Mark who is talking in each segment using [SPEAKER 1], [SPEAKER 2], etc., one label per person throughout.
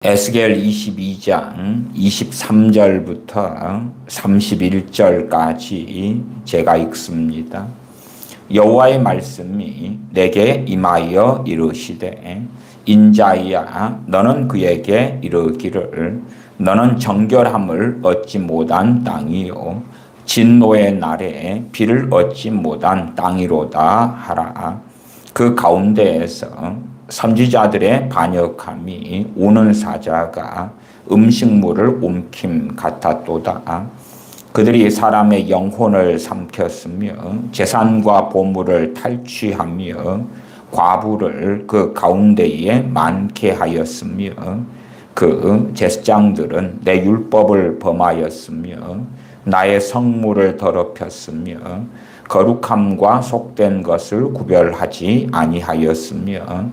[SPEAKER 1] 에스겔 22장 23절부터 31절까지 제가 읽습니다. 여호와의 말씀이 내게 임하여 이르시되 인자야 너는 그에게 이르기를 너는 정결함을 얻지 못한 땅이요 진노의 날에 비를 얻지 못한 땅이로다 하라. 그 가운데에서 선지자들의 반역함이 오는 사자가 음식물을 옮김 같았도다. 그들이 사람의 영혼을 삼켰으며 재산과 보물을 탈취하며 과부를 그 가운데에 많게 하였으며 그 제사장들은 내 율법을 범하였으며 나의 성물을 더럽혔으며 거룩함과 속된 것을 구별하지 아니하였으며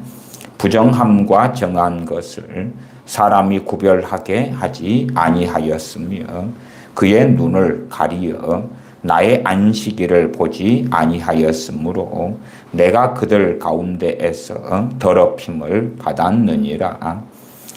[SPEAKER 1] 부정함과 정한 것을 사람이 구별하게 하지 아니하였으며 그의 눈을 가리어 나의 안식일을 보지 아니하였으므로 내가 그들 가운데에서 더럽힘을 받았느니라.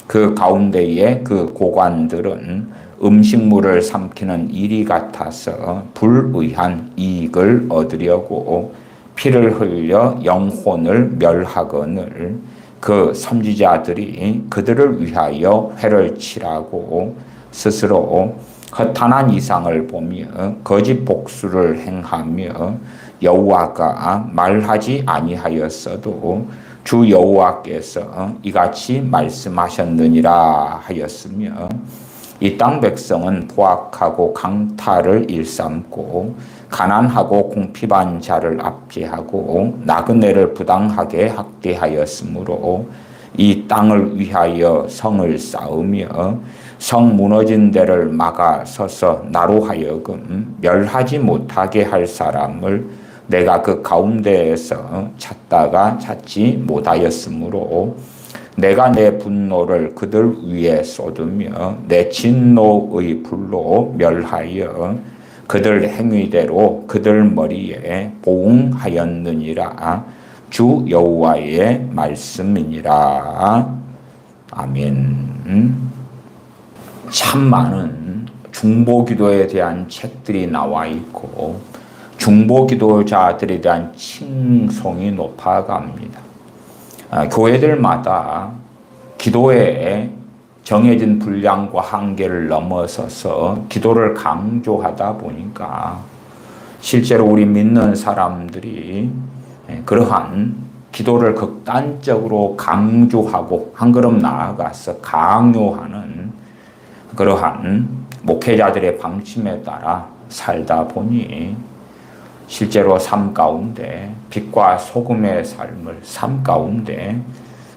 [SPEAKER 1] 그 가운데에 그 고관들은 음식물을 삼키는 일이 같아서 불의한 이익을 얻으려고 피를 흘려 영혼을 멸하거늘 그 선지자들이 그들을 위하여 회를 치라고 스스로 허탄한 이상을 보며 거짓 복수를 행하며 여호와가 말하지 아니하였어도 주 여호와께서 이같이 말씀하셨느니라 하였으며 이 땅 백성은 포악하고 강탈을 일삼고 가난하고 궁핍한 자를 압제하고 나그네를 부당하게 학대하였으므로 이 땅을 위하여 성을 쌓으며 성 무너진 데를 막아 서서 나로 하여금 멸하지 못하게 할 사람을 내가 그 가운데에서 찾다가 찾지 못하였으므로 내가 내 분노를 그들 위에 쏟으며 내 진노의 불로 멸하여 그들 행위대로 그들 머리에 보응하였느니라. 주 여호와의 말씀이니라. 아멘. 참 많은 중보기도에 대한 책들이 나와 있고 중보기도자들에 대한 칭송이 높아갑니다. 교회들마다 기도에 정해진 분량과 한계를 넘어서서 기도를 강조하다 보니까 실제로 우리 믿는 사람들이 그러한 기도를 극단적으로 강조하고 한 걸음 나아가서 강요하는 그러한 목회자들의 방침에 따라 살다 보니 실제로 삶 가운데 빛과 소금의 삶을 삶 가운데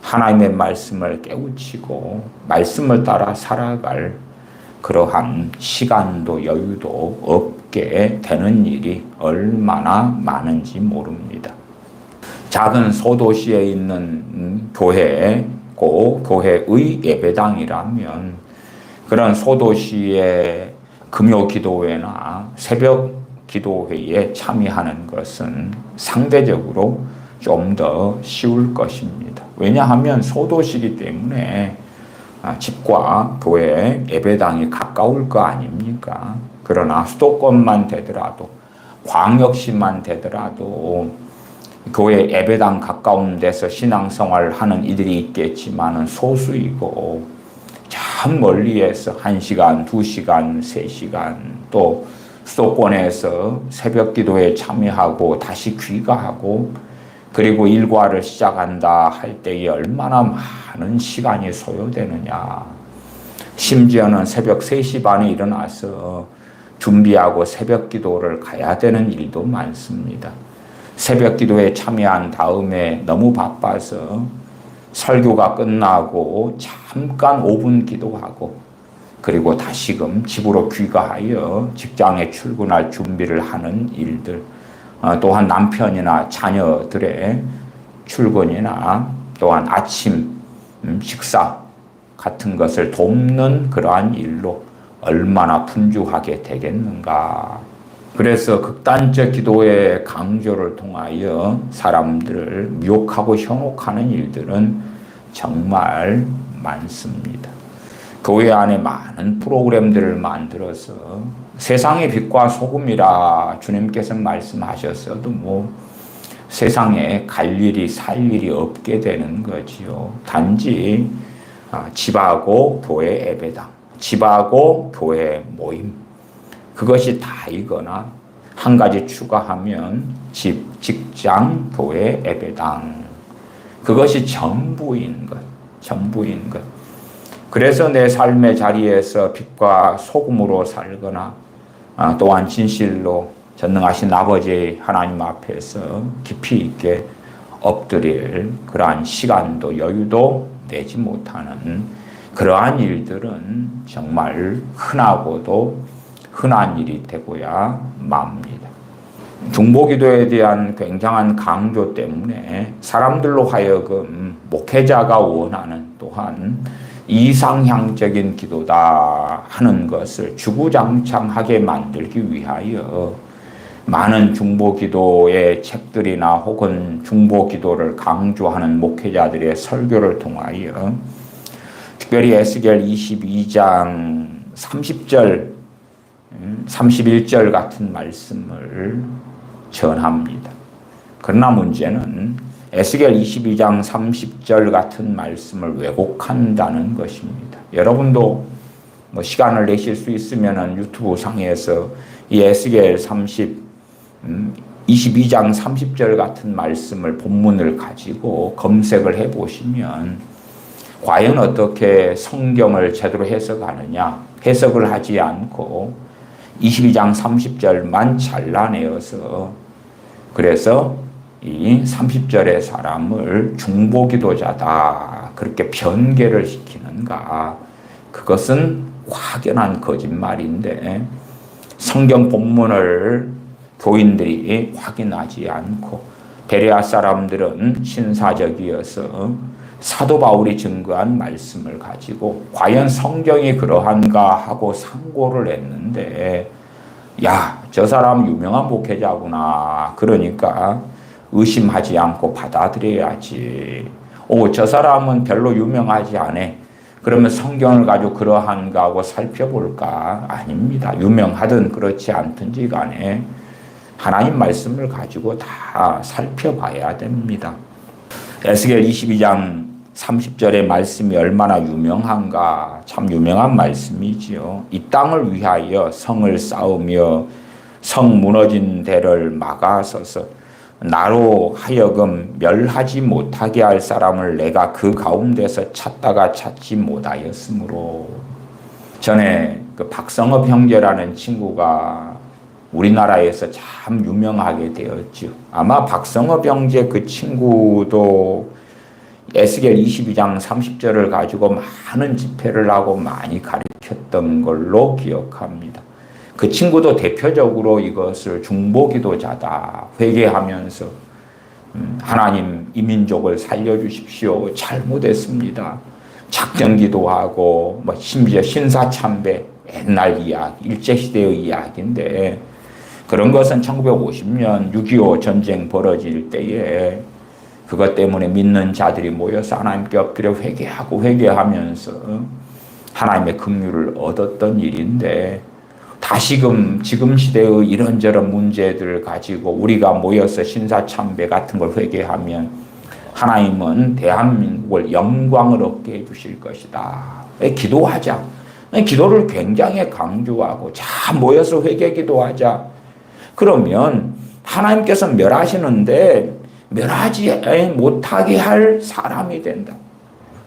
[SPEAKER 1] 하나님의 말씀을 깨우치고 말씀을 따라 살아갈 그러한 시간도 여유도 없게 되는 일이 얼마나 많은지 모릅니다. 작은 소도시에 있는 교회고 교회의 예배당이라면 그런 소도시의 금요 기도회나 새벽 기도회에 참여하는 것은 상대적으로 좀 더 쉬울 것입니다. 왜냐하면 소도시이기 때문에 집과 교회 예배당이 가까울 거 아닙니까? 그러나 수도권만 되더라도 광역시만 되더라도 교회 예배당 가까운 데서 신앙생활을 하는 이들이 있겠지만은 소수이고 참 멀리에서 1시간, 2시간, 3시간 또 수도권에서 새벽 기도에 참여하고 다시 귀가하고 그리고 일과를 시작한다 할 때에 얼마나 많은 시간이 소요되느냐. 심지어는 새벽 3시 반에 일어나서 준비하고 새벽 기도를 가야 되는 일도 많습니다. 새벽 기도에 참여한 다음에 너무 바빠서 설교가 끝나고 잠깐 5분 기도하고 그리고 다시금 집으로 귀가하여 직장에 출근할 준비를 하는 일들, 또한 남편이나 자녀들의 출근이나 또한 아침 식사 같은 것을 돕는 그러한 일로 얼마나 분주하게 되겠는가. 그래서 극단적 기도의 강조를 통하여 사람들을 미혹하고 현혹하는 일들은 정말 많습니다. 교회 안에 많은 프로그램들을 만들어서 세상의 빛과 소금이라 주님께서 말씀하셨어도 뭐 세상에 갈 일이 살 일이 없게 되는 거지요. 단지 집하고 교회 예배당, 집하고 교회 모임, 그것이 다이거나 한 가지 추가하면 집, 직장, 교회, 예배당, 그것이 전부인 것, 전부인 것. 그래서 내 삶의 자리에서 빛과 소금으로 살거나 또한 진실로 전능하신 아버지 하나님 앞에서 깊이 있게 엎드릴 그러한 시간도 여유도 내지 못하는 그러한 일들은 정말 흔하고도 흔한 일이 되고야 맙니다. 중보기도에 대한 굉장한 강조 때문에 사람들로 하여금 목회자가 원하는 또한 이상향적인 기도다 하는 것을 주구장창하게 만들기 위하여 많은 중보기도의 책들이나 혹은 중보기도를 강조하는 목회자들의 설교를 통하여 특별히 에스겔 22장 30절, 31절 같은 말씀을 전합니다. 그러나 문제는 에스겔 22장 30절 같은 말씀을 왜곡한다는 것입니다. 여러분도 뭐 시간을 내실 수 있으면 유튜브 상에서 이 에스겔 22장 30절 같은 말씀을 본문을 가지고 검색을 해보시면 과연 어떻게 성경을 제대로 해석하느냐, 해석을 하지 않고 22장 30절만 잘라내어서 그래서 이 30절의 사람을 중보기도자다 그렇게 변개를 시키는가, 그것은 확연한 거짓말인데 성경 본문을 교인들이 확인하지 않고 베레아 사람들은 신사적이어서 사도 바울이 증거한 말씀을 가지고 과연 성경이 그러한가 하고 상고를 했는데, 야, 저 사람 유명한 목회자구나, 그러니까 의심하지 않고 받아들여야지. 저 사람은 별로 유명하지 않아, 그러면 성경을 가지고 그러한가 하고 살펴볼까? 아닙니다. 유명하든 그렇지 않든지 간에 하나님 말씀을 가지고 다 살펴봐야 됩니다. 에스겔 22장 30절의 말씀이 얼마나 유명한가, 참 유명한 말씀이지요. 이 땅을 위하여 성을 쌓으며 성 무너진 데를 막아서서 나로 하여금 멸하지 못하게 할 사람을 내가 그 가운데서 찾다가 찾지 못하였으므로. 전에 그 박성업 형제라는 친구가 우리나라에서 참 유명하게 되었죠. 아마 박성업 형제 그 친구도 에스겔 22장 30절을 가지고 많은 집회를 하고 많이 가르쳤던 걸로 기억합니다. 그 친구도 대표적으로 이것을 중보기도자다 회개하면서 하나님 이 민족을 살려주십시오, 잘못했습니다, 작정기도하고 심지어 신사참배, 옛날 이야기, 일제시대의 이야기인데 그런 것은 1950년 6.25 전쟁 벌어질 때에 그것 때문에 믿는 자들이 모여서 하나님께 엎드려 회개하면서 하나님의 긍휼을 얻었던 일인데, 다시금 지금 시대의 이런저런 문제들을 가지고 우리가 모여서 신사참배 같은 걸 회개하면 하나님은 대한민국을 영광을 얻게 해주실 것이다. 기도하자. 기도를 굉장히 강조하고 자 모여서 회개 기도하자. 그러면 하나님께서 멸하시는데 멸하지 못하게 할 사람이 된다.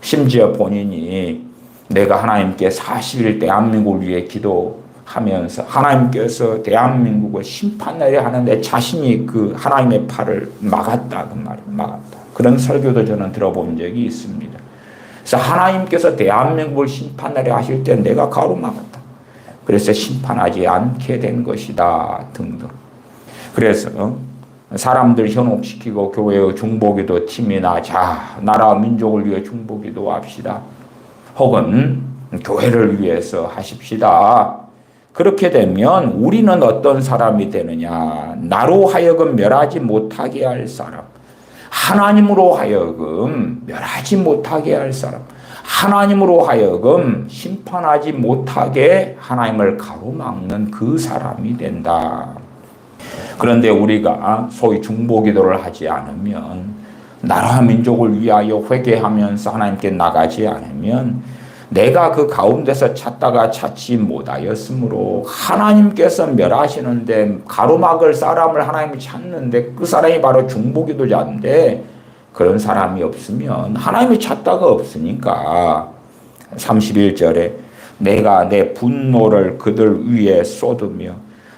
[SPEAKER 1] 심지어 본인이 내가 하나님께 40일 대한민국을 위해 기도하면서 하나님께서 대한민국을 심판하려 하는데 자신이 그 하나님의 팔을 막았다, 그 말을 막았다. 그런 설교도 저는 들어본 적이 있습니다. 그래서 하나님께서 대한민국을 심판하려 하실 때 내가 가로막았다, 그래서 심판하지 않게 된 것이다 등등. 그래서 사람들 현혹시키고 교회의 중보기도 팀이나 자 나라 민족을 위해 중보기도 합시다, 혹은 교회를 위해서 하십시다. 그렇게 되면 우리는 어떤 사람이 되느냐, 나로 하여금 멸하지 못하게 할 사람, 하나님으로 하여금 멸하지 못하게 할 사람, 하나님으로 하여금 심판하지 못하게 하나님을 가로막는 그 사람이 된다. 그런데 우리가 소위 중보기도를 하지 않으면, 나라 민족을 위하여 회개하면서 하나님께 나가지 않으면 내가 그 가운데서 찾다가 찾지 못하였으므로 하나님께서 멸하시는데 가로막을 사람을 하나님이 찾는데 그 사람이 바로 중보기도자인데, 그런 사람이 없으면 하나님이 찾다가 없으니까 31절에 내가 내 분노를 그들 위에 쏟으며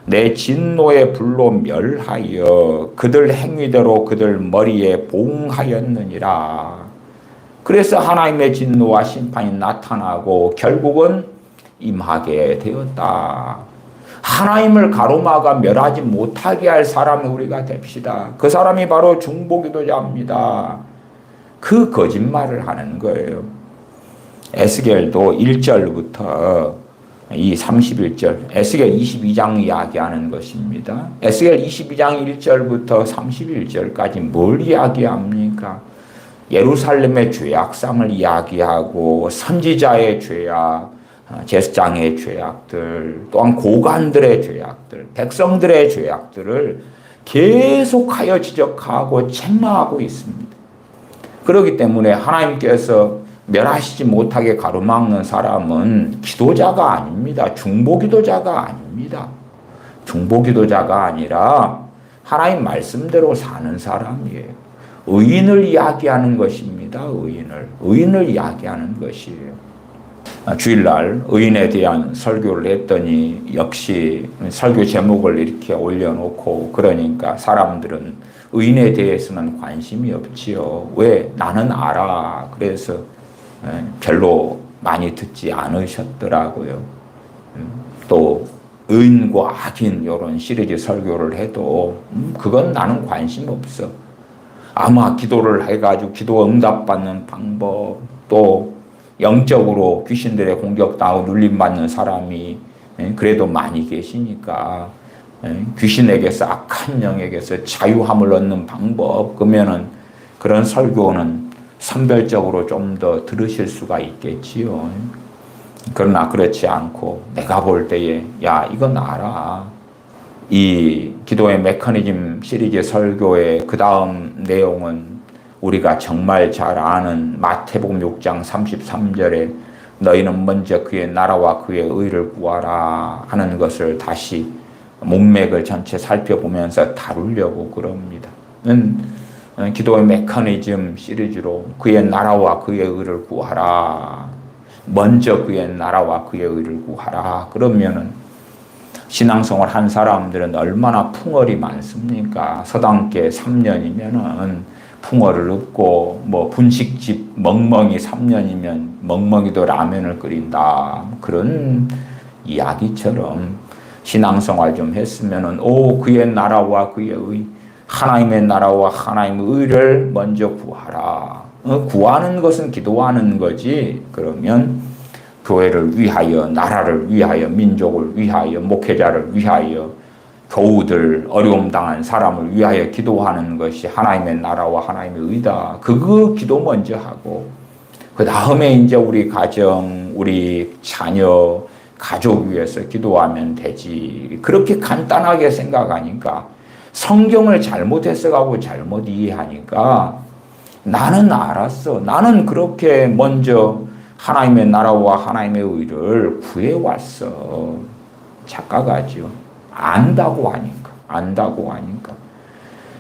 [SPEAKER 1] 내 진노의 불로 멸하여 그들 행위대로 그들 머리에 봉하였느니라. 그래서 하나님의 진노와 심판이 나타나고 결국은 임하게 되었다. 하나님을 가로막아 멸하지 못하게 할 사람이 우리가 됩시다. 그 사람이 바로 중보기도자입니다. 그 거짓말을 하는 거예요. 에스겔도 1절부터 이 31절, 에스겔 22장 이야기하는 것입니다. 에스겔 22장 1절부터 31절까지 뭘 이야기합니까? 예루살렘의 죄악상을 이야기하고 선지자의 죄악, 제사장의 죄악들, 또한 고관들의 죄악들, 백성들의 죄악들을 계속하여 지적하고 책망하고 있습니다. 그렇기 때문에 하나님께서 멸하시지 못하게 가로막는 사람은 기도자가 아닙니다. 중보기도자가 아닙니다. 중보기도자가 아니라 하나님 말씀대로 사는 사람이에요. 의인을 이야기하는 것입니다. 의인을 이야기하는 것이에요. 주일날 의인에 대한 설교를 했더니 역시 설교 제목을 이렇게 올려놓고 그러니까 사람들은 의인에 대해서는 관심이 없지요. 왜? 나는 알아. 그래서 별로 많이 듣지 않으셨더라고요. 또 의인과 악인 이런 시리즈 설교를 해도 그건 나는 관심 없어. 아마 기도를 해가지고 기도 응답받는 방법, 또 영적으로 귀신들의 공격당하고 눌림받는 사람이 그래도 많이 계시니까 귀신에게서, 악한 영에게서 자유함을 얻는 방법, 그러면은 그런 설교는 선별적으로 좀 더 들으실 수가 있겠지요. 그러나 그렇지 않고 내가 볼 때에 야, 이건 알아. 이 기도의 메커니즘 시리즈 설교의 그 다음 내용은 우리가 정말 잘 아는 마태복음 6장 33절에 너희는 먼저 그의 나라와 그의 의를 구하라 하는 것을 다시 문맥을 전체 살펴보면서 다루려고 그럽니다. 기도의 메커니즘 시리즈로 그의 나라와 그의 의를 구하라. 먼저 그의 나라와 그의 의를 구하라. 그러면은 신앙생활 한 사람들은 얼마나 풍월이 많습니까? 서당계 3년이면은 풍월을 얻고, 뭐 분식집 멍멍이 3년이면 멍멍이도 라면을 끓인다. 그런 이야기처럼 신앙생활 좀 했으면은 그의 나라와 그의 의, 하나님의 나라와 하나님의 의를 먼저 구하라. 구하는 것은 기도하는 거지. 그러면 교회를 위하여, 나라를 위하여, 민족을 위하여, 목회자를 위하여, 교우들, 어려움 당한 사람을 위하여 기도하는 것이 하나님의 나라와 하나님의 의다. 그 기도 먼저 하고, 그 다음에 이제 우리 가정, 우리 자녀, 가족 위해서 기도하면 되지. 그렇게 간단하게 생각하니까 성경을 잘못 해석하고 잘못 이해하니까 나는 알았어. 나는 그렇게 먼저 하나님의 나라와 하나님의 의를 구해왔어. 착각하죠. 안다고 하니까.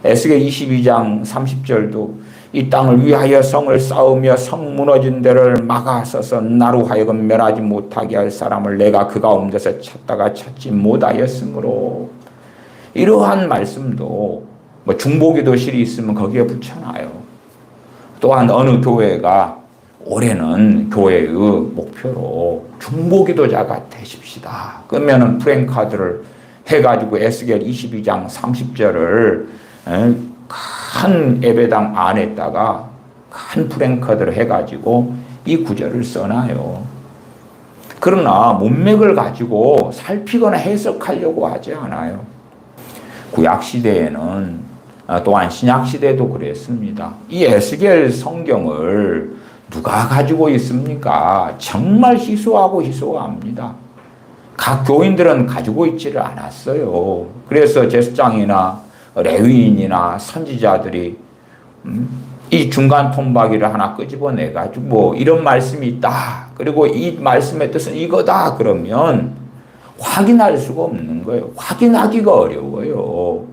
[SPEAKER 1] 에스겔 22장 30절도 이 땅을 위하여 성을 쌓으며 성 무너진 데를 막아서서 나로 하여금 멸하지 못하게 할 사람을 내가 그 가운데서 찾다가 찾지 못하였으므로, 이러한 말씀도 뭐 중보기도실이 있으면 거기에 붙여놔요. 또한 어느 교회가 올해는 교회의 목표로 중보기도자가 되십시다. 그러면은 프랭카드를 해가지고 에스겔 22장 30절을 큰 예배당 안에다가 큰 프랭카드를 해가지고 이 구절을 써놔요. 그러나 문맥을 가지고 살피거나 해석하려고 하지 않아요. 구약시대에는 또한 신약시대도 그랬습니다. 이 에스겔 성경을 누가 가지고 있습니까? 정말 희소하고 희소합니다. 각 교인들은 가지고 있지를 않았어요. 그래서 제사장이나 레위인이나 선지자들이 이 중간 통박이를 하나 끄집어내가지고 이런 말씀이 있다. 그리고 이 말씀의 뜻은 이거다. 그러면 확인할 수가 없는 거예요. 확인하기가 어려워요.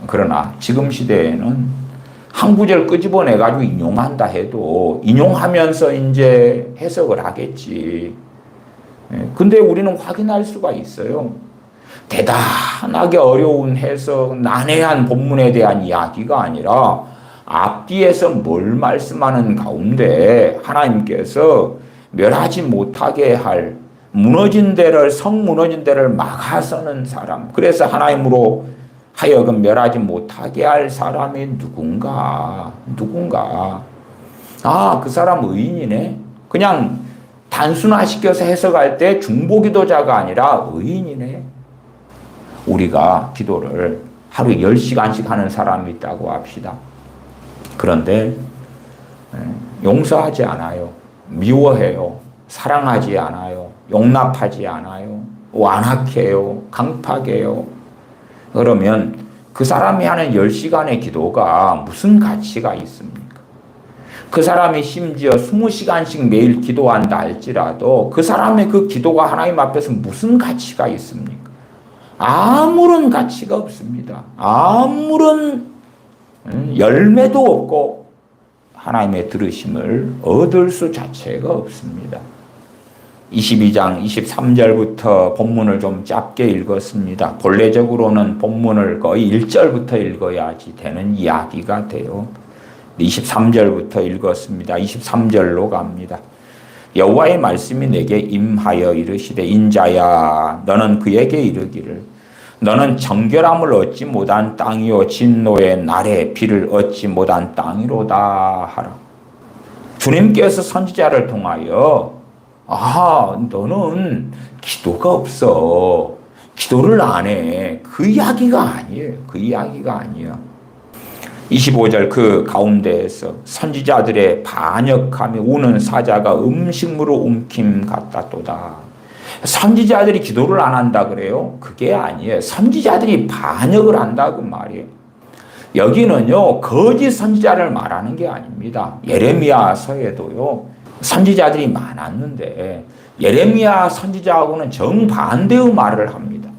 [SPEAKER 1] 그러나 지금 시대에는 한 구절 끄집어내가지고 인용한다 해도 인용하면서 이제 해석을 하겠지. 근데 우리는 확인할 수가 있어요. 대단하게 어려운 해석, 난해한 본문에 대한 이야기가 아니라 앞뒤에서 뭘 말씀하는 가운데 하나님께서 멸하지 못하게 할 무너진 데를, 성 무너진 데를 막아서는 사람. 그래서 하나님으로 하여금 멸하지 못하게 할 사람이 누군가. 아, 그 사람 의인이네. 그냥 단순화시켜서 해석할 때 중보기도자가 아니라 의인이네. 우리가 기도를 하루에 10시간씩 하는 사람이 있다고 합시다. 그런데 용서하지 않아요. 미워해요. 사랑하지 않아요. 용납하지 않아요. 완악해요. 강팍해요. 그러면 그 사람이 하는 10시간의 기도가 무슨 가치가 있습니까? 그 사람이 심지어 20시간씩 매일 기도한다 할지라도 그 사람의 그 기도가 하나님 앞에서 무슨 가치가 있습니까? 아무런 가치가 없습니다. 아무런 열매도 없고 하나님의 들으심을 얻을 수 자체가 없습니다. 22장 23절부터 본문을 좀 짧게 읽었습니다. 본래적으로는 본문을 거의 1절부터 읽어야지 되는 이야기가 돼요. 23절부터 읽었습니다. 23절로 갑니다. 여호와의 말씀이 내게 임하여 이르시되 인자야 너는 그에게 이르기를 너는 정결함을 얻지 못한 땅이요 진노의 날에 비를 얻지 못한 땅이로다 하라. 주님께서 선지자를 통하여 너는 기도가 없어. 기도를 안 해. 그 이야기가 아니에요. 그 이야기가 아니야. 25절 그 가운데에서 선지자들의 반역함이 우는 사자가 음식물을 움킴 같다도다. 선지자들이 기도를 안 한다 그래요? 그게 아니에요. 선지자들이 반역을 한다고 말이에요. 여기는요 거짓 선지자를 말하는 게 아닙니다. 예레미야서에도요 선지자들이 많았는데 예레미야 선지자하고는 정반대의 말을 합니다.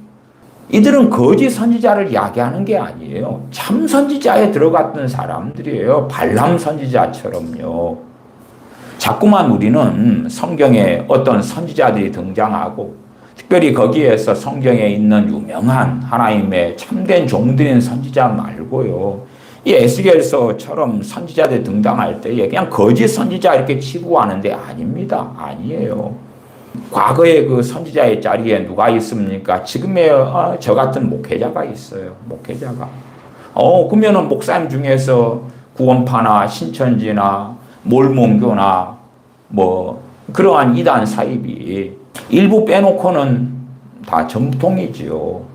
[SPEAKER 1] 이들은 거짓 선지자를 이야기하는 게 아니에요. 참 선지자에 들어갔던 사람들이에요. 발람 선지자처럼요. 자꾸만 우리는 성경에 어떤 선지자들이 등장하고 특별히 거기에서 성경에 있는 유명한 하나님의 참된 종들인 선지자 말고요. 이 에스겔서처럼 선지자들 등장할 때에 그냥 거짓 선지자 이렇게 치부하는데 아닙니다. 아니에요. 과거의 그 선지자의 자리에 누가 있습니까? 지금의 저 같은 목회자가 있어요. 목회자가. 그러면은 목사님 중에서 구원파나 신천지나 몰몬교나 뭐 그러한 이단 사입이 일부 빼놓고는 다 정통이지요.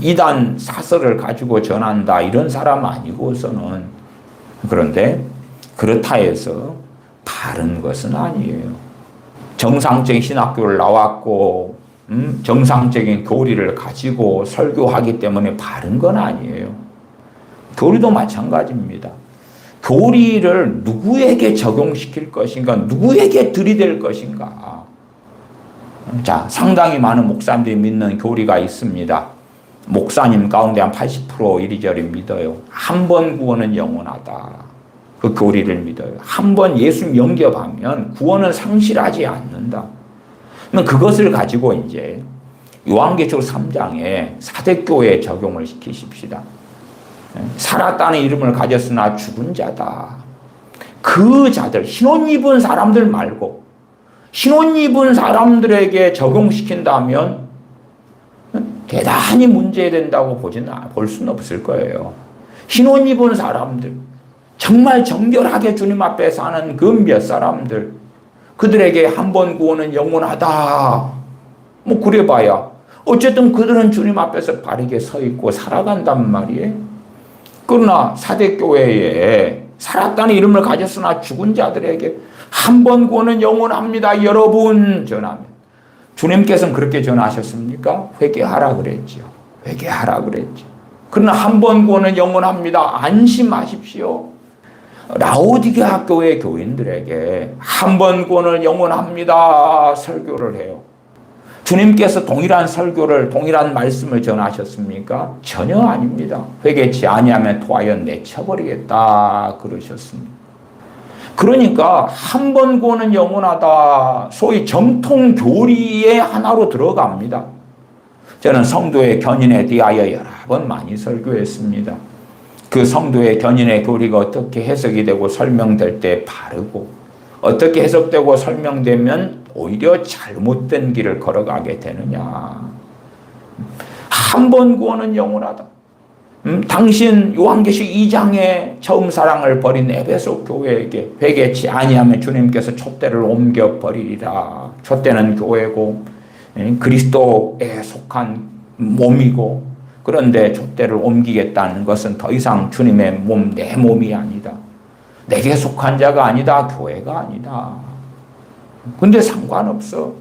[SPEAKER 1] 이단 사설을 가지고 전한다 이런 사람 아니고서는. 그런데 그렇다 해서 바른 것은 아니에요. 정상적인 신학교를 나왔고 정상적인 교리를 가지고 설교하기 때문에 바른 건 아니에요. 교리도 마찬가지입니다. 교리를 누구에게 적용시킬 것인가, 누구에게 들이댈 것인가. 자, 상당히 많은 목사님들이 믿는 교리가 있습니다. 목사님 가운데 한 80% 이리저리 믿어요. 한 번 구원은 영원하다. 그 교리를 믿어요. 한 번 예수 영접하면 구원은 상실하지 않는다. 그러면 그것을 가지고 이제 요한계시록 3장에 사대교회에 적용을 시키십시다. 살았다는 이름을 가졌으나 죽은 자다. 그 자들, 흰옷 입은 사람들 말고 흰옷 입은 사람들에게 적용시킨다면 대단히 문제된다고 볼 수는 없을 거예요. 흰옷 입은 사람들, 정말 정결하게 주님 앞에 사는 그 몇 사람들, 그들에게 한 번 구원은 영원하다. 뭐 그래봐야 어쨌든 그들은 주님 앞에서 바르게 서 있고 살아간단 말이에요. 그러나 사대교회에 살았다는 이름을 가졌으나 죽은 자들에게 한 번 구원은 영원합니다. 여러분 전하면. 주님께서는 그렇게 전하셨습니까? 회개하라 그랬죠. 회개하라 그랬죠. 그러나 한 번 구원은 영원합니다. 안심하십시오. 라오디게아 교회 교인들에게 한 번 구원은 영원합니다. 설교를 해요. 주님께서 동일한 설교를, 동일한 말씀을 전하셨습니까? 전혀 아닙니다. 회개치 아니하면 토하여 내쳐버리겠다 그러셨습니다. 그러니까 한 번 구원은 영원하다. 소위 정통 교리의 하나로 들어갑니다. 저는 성도의 견인에 대하여 여러 번 많이 설교했습니다. 그 성도의 견인의 교리가 어떻게 해석이 되고 설명될 때 바르고, 어떻게 해석되고 설명되면 오히려 잘못된 길을 걸어가게 되느냐. 한 번 구원은 영원하다. 당신 요한계시록 2장에 처음 사랑을 버린 에베소 교회에게 회개치 아니하면 주님께서 촛대를 옮겨 버리리라. 촛대는 교회고 그리스도에 속한 몸이고, 그런데 촛대를 옮기겠다는 것은 더 이상 주님의 몸, 내 몸이 아니다. 내게 속한 자가 아니다. 교회가 아니다. 근데 상관없어.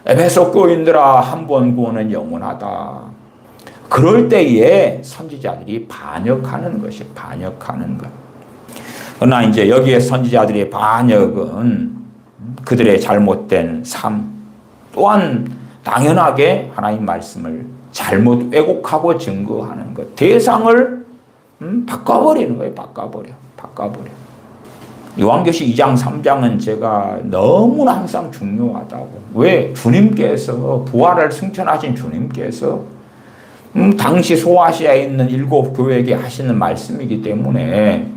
[SPEAKER 1] 에베소 교인들아, 한 번 구원은 영원하다. 그럴 때에 선지자들이 반역하는 것이 반역하는 것. 그러나 이제 여기에 선지자들의 반역은 그들의 잘못된 삶, 또한 당연하게 하나님 말씀을 잘못 왜곡하고 증거하는 것. 대상을 바꿔버리는 거예요. 바꿔버려. 요한계시록 2장 3장은 제가 너무나 항상 중요하다고. 왜? 주님께서, 부활을 승천하신 주님께서 당시 소아시아에 있는 7교회에게 하시는 말씀이기 때문에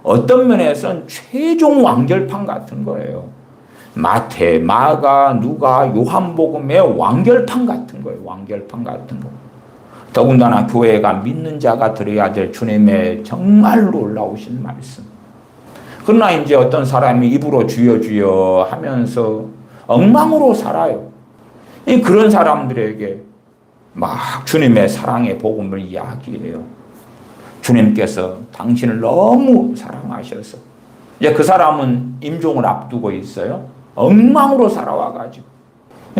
[SPEAKER 1] 어떤 면에서는 최종 완결판 같은 거예요. 마태, 마가, 누가, 요한복음의 완결판 같은 거예요. 완결판 같은 거. 더군다나 교회가 믿는 자가 들어야 될 주님의 정말 놀라우신 말씀. 그러나 이제 어떤 사람이 입으로 주여 주여 하면서 엉망으로 살아요. 그런 사람들에게 막 주님의 사랑의 복음을 이야기해요. 주님께서 당신을 너무 사랑하셔서 이제 그 사람은 임종을 앞두고 있어요. 엉망으로 살아와가지고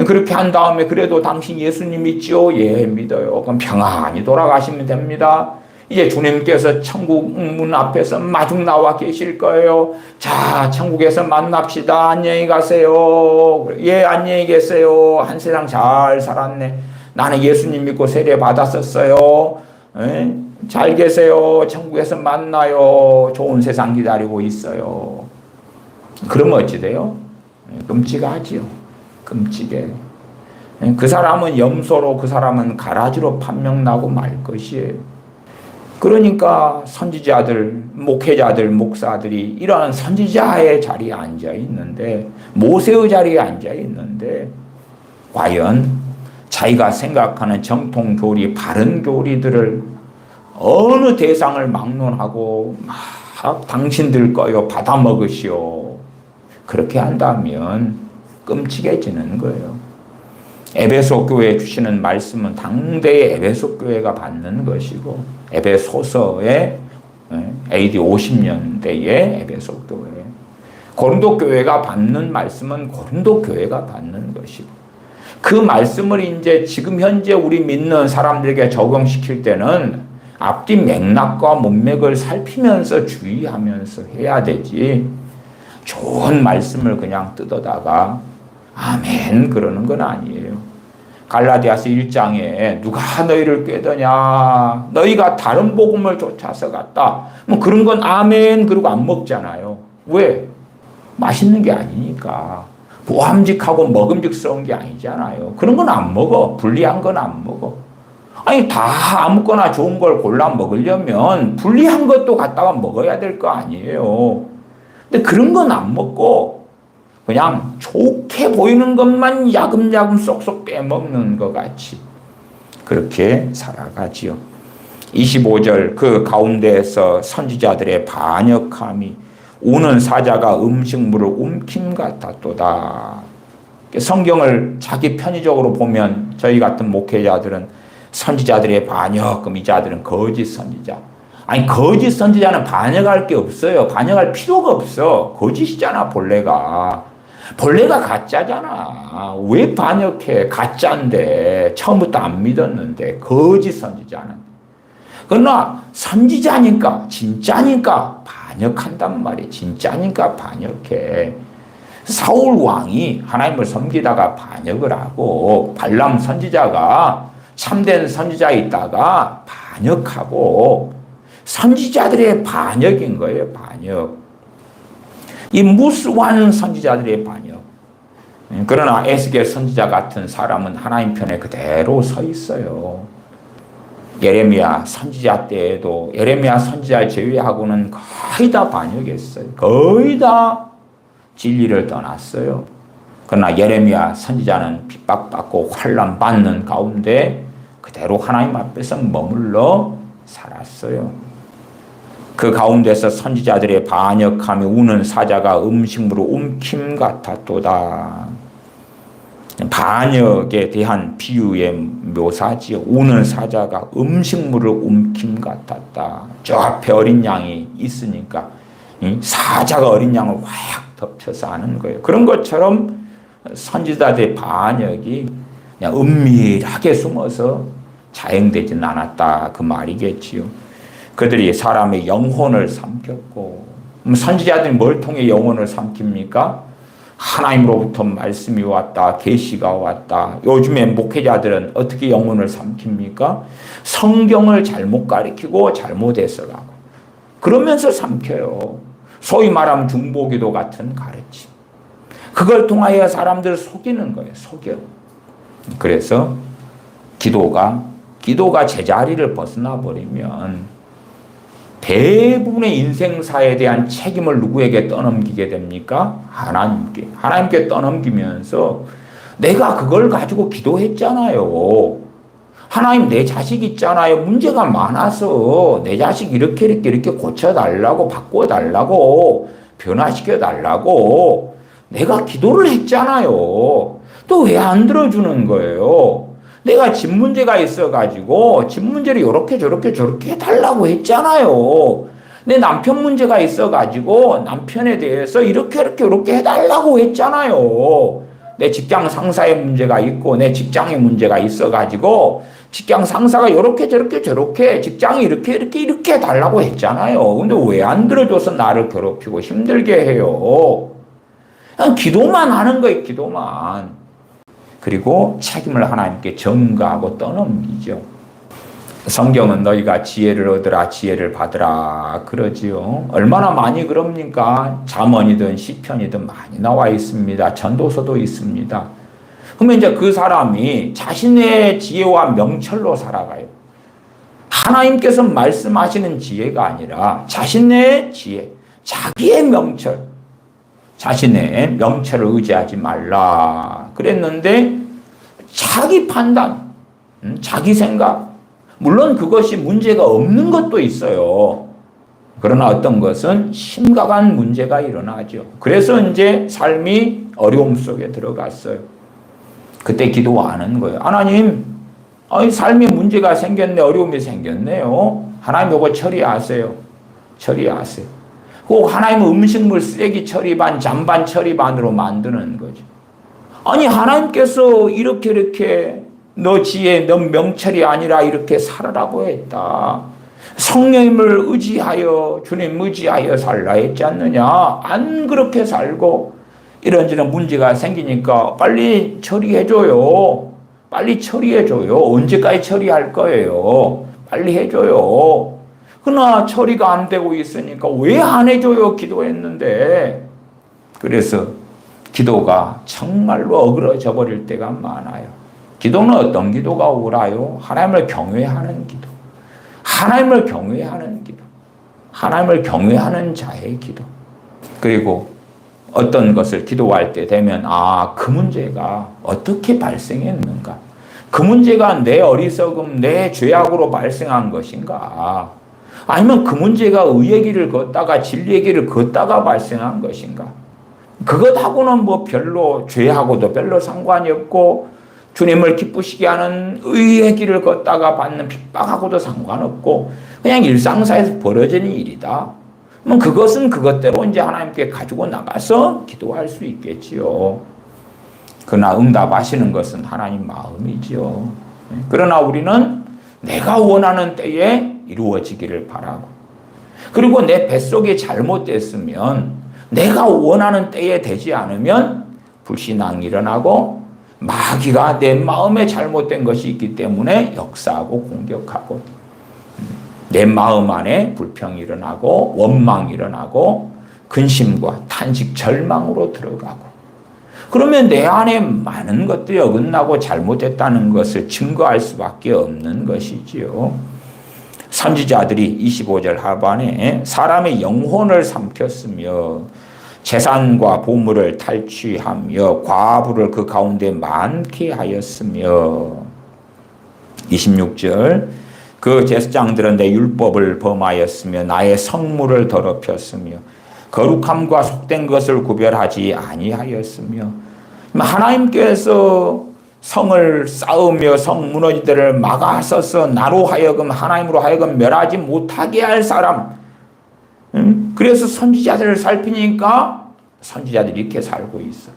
[SPEAKER 1] 그렇게 한 다음에 그래도 당신 예수님 믿지요? 예, 믿어요. 그럼 평안히 돌아가시면 됩니다. 이제 주님께서 천국 문 앞에서 마중 나와 계실 거예요. 자, 천국에서 만납시다. 안녕히 가세요. 예, 안녕히 계세요. 한 세상 잘 살았네. 나는 예수님 믿고 세례 받았었어요. 에? 잘 계세요. 천국에서 만나요. 좋은 세상 기다리고 있어요. 그러면 어찌 돼요? 끔찍하지요. 끔찍해. 그 사람은 염소로, 그 사람은 가라지로 판명나고 말 것이에요. 그러니까 선지자들, 목회자들, 목사들이 이런 선지자의 자리에 앉아 있는데, 모세의 자리에 앉아 있는데, 과연 자기가 생각하는 정통 교리, 바른 교리들을 어느 대상을 막론하고 막 당신들 거요 받아먹으시오. 그렇게 한다면 끔찍해지는 거예요. 에베소 교회에 주시는 말씀은 당대의 에베소 교회가 받는 것이고, 에베소서의 AD 50년대의 에베소 교회, 고린도 교회가 받는 말씀은 고린도 교회가 받는 것이고, 그 말씀을 이제 지금 현재 우리 믿는 사람들에게 적용시킬 때는 앞뒤 맥락과 문맥을 살피면서 주의하면서 해야 되지, 좋은 말씀을 그냥 뜯어다가 아멘 그러는 건 아니에요. 갈라디아서 1장에 누가 너희를 꾀더냐, 너희가 다른 복음을 쫓아서 갔다, 뭐 그런 건 아멘 그러고 안 먹잖아요. 왜? 맛있는 게 아니니까. 보함직하고 먹음직스러운 게 아니잖아요. 그런 건 안 먹어. 불리한 건 안 먹어. 아니 다 아무거나 좋은 걸 골라 먹으려면 불리한 것도 갖다가 먹어야 될 거 아니에요. 근데 그런 건 안 먹고 그냥 좋게 보이는 것만 야금야금 쏙쏙 빼먹는 것 같이 그렇게 살아가지요. 25절 그 가운데에서 선지자들의 반역함이 우는 사자가 음식물을 움킴 같았도다. 성경을 자기 편의적으로 보면 저희 같은 목회자들은 선지자들의 반역, 그럼 이 자들은 거짓 선지자, 아니, 거짓 선지자는 반역할 게 없어요. 반역할 필요가 없어. 거짓이잖아, 본래가. 본래가 가짜잖아. 왜 반역해? 가짜인데. 처음부터 안 믿었는데. 거짓 선지자는. 그러나 선지자니까, 진짜니까 반역한단 말이야. 진짜니까 반역해. 사울 왕이 하나님을 섬기다가 반역을 하고, 발람 선지자가 참된 선지자에 있다가 반역하고, 선지자들의 반역인 거예요, 반역. 이 무수한 선지자들의 반역. 그러나 에스겔 선지자 같은 사람은 하나님 편에 그대로 서 있어요. 예레미야 선지자 때에도 예레미야 선지자 제외하고는 거의 다 반역했어요. 거의 다 진리를 떠났어요. 그러나 예레미야 선지자는 핍박받고 환난 받는 가운데 그대로 하나님 앞에서 머물러 살았어요. 그 가운데서 선지자들의 반역하며 우는 사자가 음식물을 움킴 같았도다. 반역에 대한 비유의 묘사지요. 우는 사자가 음식물을 움킴 같았다. 저 앞에 어린 양이 있으니까 사자가 어린 양을 확 덮쳐서 하는 거예요. 그런 것처럼 선지자들의 반역이 그냥 은밀하게 숨어서 자행되진 않았다. 그 말이겠지요. 그들이 사람의 영혼을 삼켰고, 선지자들이 뭘 통해 영혼을 삼킵니까? 하나님으로부터 말씀이 왔다, 계시가 왔다. 요즘에 목회자들은 어떻게 영혼을 삼킵니까? 성경을 잘못 가르치고 잘못 해석하고 그러면서 삼켜요. 소위 말하면 중보기도 같은 가르침. 그걸 통하여 사람들을 속이는 거예요. 속여. 그래서 기도가 제자리를 벗어나 버리면 대부분의 인생사에 대한 책임을 누구에게 떠넘기게 됩니까? 하나님께 떠넘기면서 내가 그걸 가지고 기도했잖아요. 하나님, 내 자식 있잖아요. 문제가 많아서 내 자식 이렇게 고쳐달라고, 바꿔달라고, 변화시켜달라고 내가 기도를 했잖아요. 또 왜 안 들어주는 거예요? 내가 집 문제가 있어가지고 집 문제를 이렇게 저렇게 해달라고 했잖아요. 내 남편 문제가 있어가지고 남편에 대해서 이렇게 해달라고 했잖아요. 내 직장 상사의 문제가 있고 내 직장의 문제가 있어가지고 직장 상사가 이렇게 저렇게 직장이 이렇게 해달라고 했잖아요. 근데 왜 안 들어줘서 나를 괴롭히고 힘들게 해요? 그냥 기도만 하는 거예요, 기도만. 그리고 책임을 하나님께 전가하고 떠넘기죠. 성경은 너희가 지혜를 얻으라, 지혜를 받으라 그러지요. 얼마나 많이 그럽니까? 잠언이든 시편이든 많이 나와 있습니다. 전도서도 있습니다. 그러면 이제 그 사람이 자신의 지혜와 명철로 살아가요. 하나님께서 말씀하시는 지혜가 아니라 자신의 지혜, 자기의 명철, 자신의 명철을 의지하지 말라 그랬는데 자기 판단, 자기 생각, 물론 그것이 문제가 없는 것도 있어요. 그러나 어떤 것은 심각한 문제가 일어나죠. 그래서 이제 삶이 어려움 속에 들어갔어요. 그때 기도하는 거예요. 하나님, 삶에 문제가 생겼네, 어려움이 생겼네요. 하나님 이거 처리하세요. 처리하세요. 꼭 하나님은 음식물 쓰레기 처리반, 잔반 처리반으로 만드는 거죠. 아니, 하나님께서 이렇게 너 지혜, 너 명철이 아니라 이렇게 살아라고 했다. 성령님을 의지하여, 주님 의지하여 살라 했지 않느냐. 안 그렇게 살고 이런저런 문제가 생기니까 빨리 처리해줘요. 빨리 처리해줘요. 언제까지 처리할 거예요? 빨리 해줘요. 그러나 처리가 안 되고 있으니까 왜 안 해줘요? 기도했는데. 그래서 기도가 정말로 어그러져 버릴 때가 많아요. 기도는 어떤 기도가 옳아요? 하나님을 경외하는 기도. 하나님을 경외하는 기도. 하나님을 경외하는 자의 기도. 그리고 어떤 것을 기도할 때 되면 그 문제가 어떻게 발생했는가? 그 문제가 내 어리석음, 내 죄악으로 발생한 것인가? 아니면 그 문제가 의의 길을 걷다가 진리의 길을 걷다가 발생한 것인가? 그것하고는 별로 죄하고도 별로 상관이 없고 주님을 기쁘시게 하는 의의 길을 걷다가 받는 핍박하고도 상관없고 그냥 일상사에서 벌어지는 일이다. 그럼 그것은 그것대로 이제 하나님께 가지고 나가서 기도할 수 있겠지요. 그러나 응답하시는 것은 하나님 마음이지요. 그러나 우리는 내가 원하는 때에 이루어지기를 바라고, 그리고 내 뱃속이 잘못됐으면 내가 원하는 때에 되지 않으면 불신앙이 일어나고 마귀가 내 마음에 잘못된 것이 있기 때문에 역사하고 공격하고 내 마음 안에 불평이 일어나고 원망이 일어나고 근심과 탄식, 절망으로 들어가고, 그러면 내 안에 많은 것들이 어긋나고 잘못됐다는 것을 증거할 수밖에 없는 것이지요. 선지자들이 25절 하반에 사람의 영혼을 삼켰으며 재산과 보물을 탈취하며 과부를 그 가운데 많게 하였으며, 26절 그 제사장들은 내 율법을 범하였으며 나의 성물을 더럽혔으며 거룩함과 속된 것을 구별하지 아니하였으며, 하나님께서 성을 쌓으며 성 무너지들을 막아서서 나로 하여금 하나님으로 하여금 멸하지 못하게 할 사람, 그래서 선지자들을 살피니까 선지자들이 이렇게 살고 있어.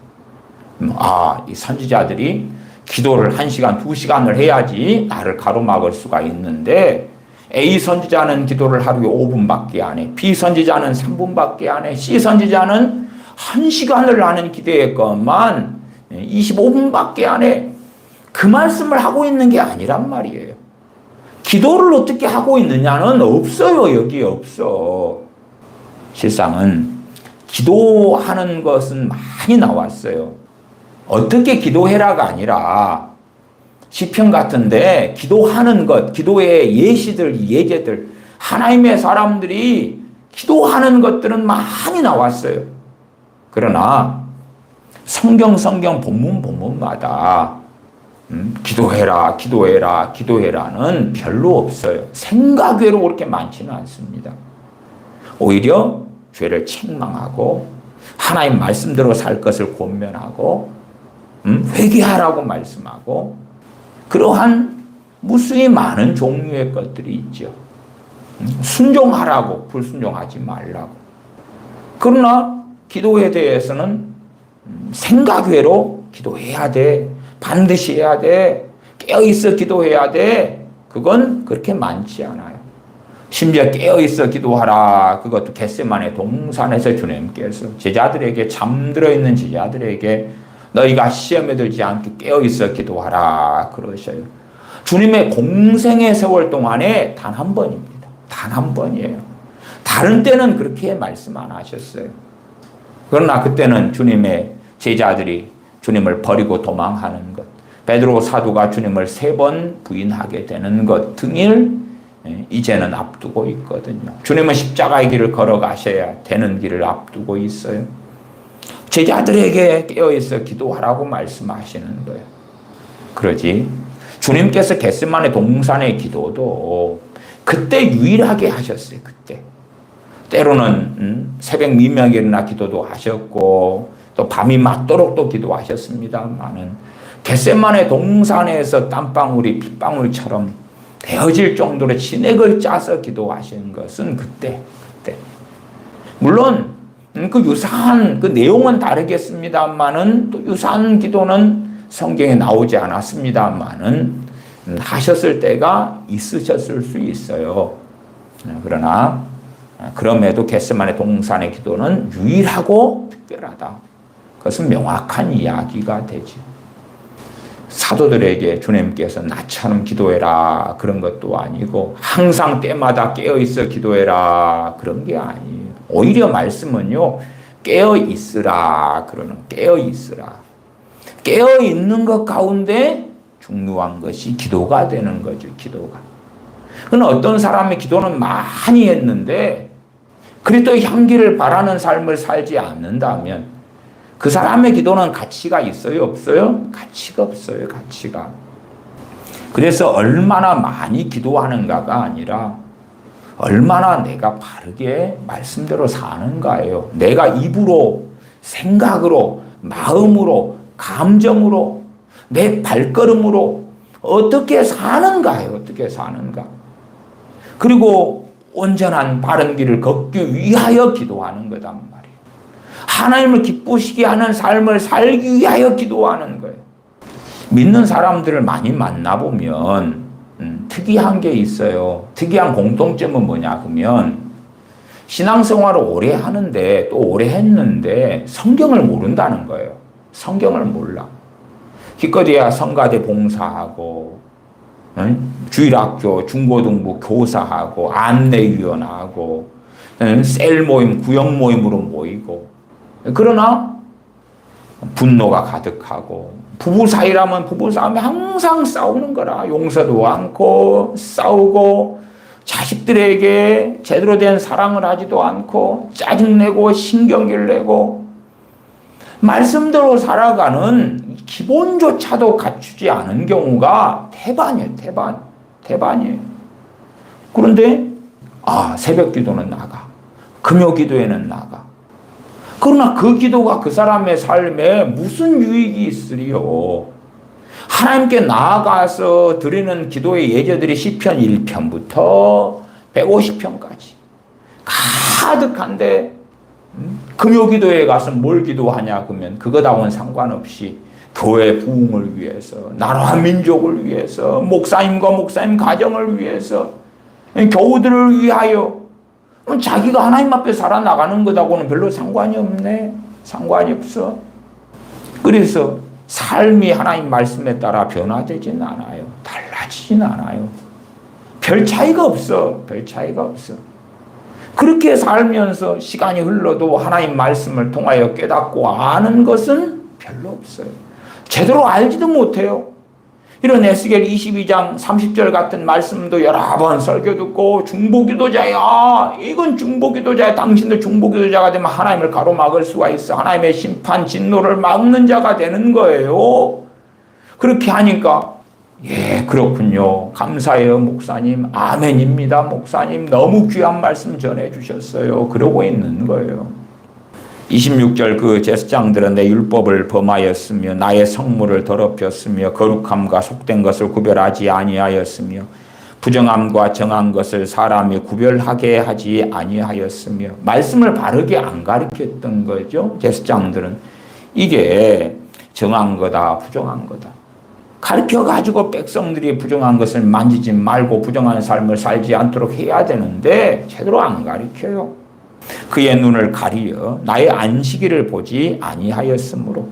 [SPEAKER 1] 이 선지자들이 기도를 1시간, 2시간을 해야지 나를 가로막을 수가 있는데 A 선지자는 기도를 하루에 5분밖에 안 해. B 선지자는 3분밖에 안 해. C 선지자는 1시간을 하는 기도의 것만 25분밖에 안 해. 그 말씀을 하고 있는 게 아니란 말이에요. 기도를 어떻게 하고 있느냐는 없어요. 여기 없어. 실상은 기도하는 것은 많이 나왔어요. 어떻게 기도해라가 아니라 시편 같은데 기도하는 것, 기도의 예시들, 예제들, 하나님의 사람들이 기도하는 것들은 많이 나왔어요. 그러나 성경 본문마다 기도해라, 기도해라, 기도해라는 별로 없어요. 생각 외로 그렇게 많지는 않습니다. 오히려 죄를 책망하고 하나님 말씀대로 살 것을 권면하고 회개하라고 말씀하고, 그러한 무수히 많은 종류의 것들이 있죠. 순종하라고, 불순종하지 말라고. 그러나 기도에 대해서는 생각 외로 기도해야 돼, 반드시 해야 돼, 깨어있어 기도해야 돼, 그건 그렇게 많지 않아요. 심지어 깨어있어 기도하라, 그것도 겟세마네 동산에서 주님께서 제자들에게, 잠들어 있는 제자들에게 너희가 시험에 들지 않게 깨어있어 기도하라 그러셔요. 주님의 공생의 세월 동안에 단 한 번입니다. 단 한 번이에요. 다른 때는 그렇게 말씀 안 하셨어요. 그러나 그때는 주님의 제자들이 주님을 버리고 도망하는 것, 베드로 사도가 주님을 3번 부인하게 되는 것 등을 이제는 앞두고 있거든요. 주님은 십자가의 길을 걸어가셔야 되는 길을 앞두고 있어요. 제자들에게 깨어있어 기도하라고 말씀하시는 거예요. 그러지 주님께서 겟세마네 동산의 기도도 그때 유일하게 하셨어요. 그때 때로는 새벽 미명에 일어나 기도도 하셨고 또 밤이 맞도록 또 기도하셨습니다만은 겟세마네 동산에서 땀방울이 핏방울처럼 되어질 정도로 진액을 짜서 기도하시는 것은 그때. 물론 그 유사한 그 내용은 다르겠습니다만은 또 유사한 기도는 성경에 나오지 않았습니다만은 하셨을 때가 있으셨을 수 있어요. 그러나 그럼에도 겟세마네 동산의 기도는 유일하고 특별하다. 그것은 명확한 이야기가 되죠. 사도들에게 주님께서 나처럼 기도해라 그런 것도 아니고 항상 때마다 깨어있어 기도해라 그런 게 아니에요. 오히려 말씀은요, 깨어있으라 그러는, 깨어있으라. 깨어있는 것 가운데 중요한 것이 기도가 되는 거죠. 기도가. 그는 어떤 사람의 기도는 많이 했는데 그리스도의 향기를 바라는 삶을 살지 않는다면 그 사람의 기도는 가치가 있어요? 없어요? 가치가 없어요. 가치가. 그래서 얼마나 많이 기도하는가가 아니라 얼마나 내가 바르게 말씀대로 사는가예요. 내가 입으로, 생각으로, 마음으로, 감정으로 내 발걸음으로 어떻게 사는가요? 어떻게 사는가? 그리고 온전한 바른 길을 걷기 위하여 기도하는 거단 말이에요. 하나님을 기쁘시게 하는 삶을 살기 위하여 기도하는 거예요. 믿는 사람들을 많이 만나보면 특이한 게 있어요. 특이한 공통점은 뭐냐 그러면 신앙생활을 오래 하는데 또 오래 했는데 성경을 모른다는 거예요. 성경을 몰라. 기껏해야 성가대 봉사하고 주일학교 중고등부 교사하고 안내위원하고 셀 모임 구역 모임으로 모이고 그러나 분노가 가득하고 부부 사이라면 부부 싸움이 항상 싸우는 거라. 용서도 않고 싸우고 자식들에게 제대로 된 사랑을 하지도 않고 짜증내고 신경질 내고 말씀대로 살아가는 기본조차도 갖추지 않은 경우가 대반이에요. 대반이에요. 그런데 새벽 기도는 나가. 금요 기도에는 나가. 그러나 그 기도가 그 사람의 삶에 무슨 유익이 있으리요? 하나님께 나아가서 드리는 기도의 예제들이 시편 1편부터 150편까지 가득한데 금요 기도에 가서 뭘 기도하냐 그러면 그거다고는 상관없이 교회 부흥을 위해서, 나라와 민족을 위해서, 목사님과 목사님 가정을 위해서, 교우들을 위하여 자기가 하나님 앞에 살아나가는 것하고는 별로 상관이 없네. 상관이 없어. 그래서 삶이 하나님 말씀에 따라 변화되지는 않아요. 달라지진 않아요. 별 차이가 없어. 별 차이가 없어. 그렇게 살면서 시간이 흘러도 하나님 말씀을 통하여 깨닫고 아는 것은 별로 없어요. 제대로 알지도 못해요. 이런 에스겔 22장 30절 같은 말씀도 여러 번 설교 듣고 중보기도자야. 이건 중보기도자야. 당신도 중보기도자가 되면 하나님을 가로막을 수가 있어. 하나님의 심판 진노를 막는 자가 되는 거예요. 그렇게 하니까 그렇군요. 감사해요 목사님. 아멘입니다 목사님. 너무 귀한 말씀 전해주셨어요. 그러고 있는 거예요. 26절 그 제사장들은 내 율법을 범하였으며 나의 성물을 더럽혔으며 거룩함과 속된 것을 구별하지 아니하였으며 부정함과 정한 것을 사람이 구별하게 하지 아니하였으며 말씀을 바르게 안 가르쳤던 거죠. 제사장들은 이게 정한 거다 부정한 거다 가르쳐가지고 백성들이 부정한 것을 만지지 말고 부정한 삶을 살지 않도록 해야 되는데 제대로 안 가르쳐요. 그의 눈을 가리어 나의 안식일을 보지 아니하였으므로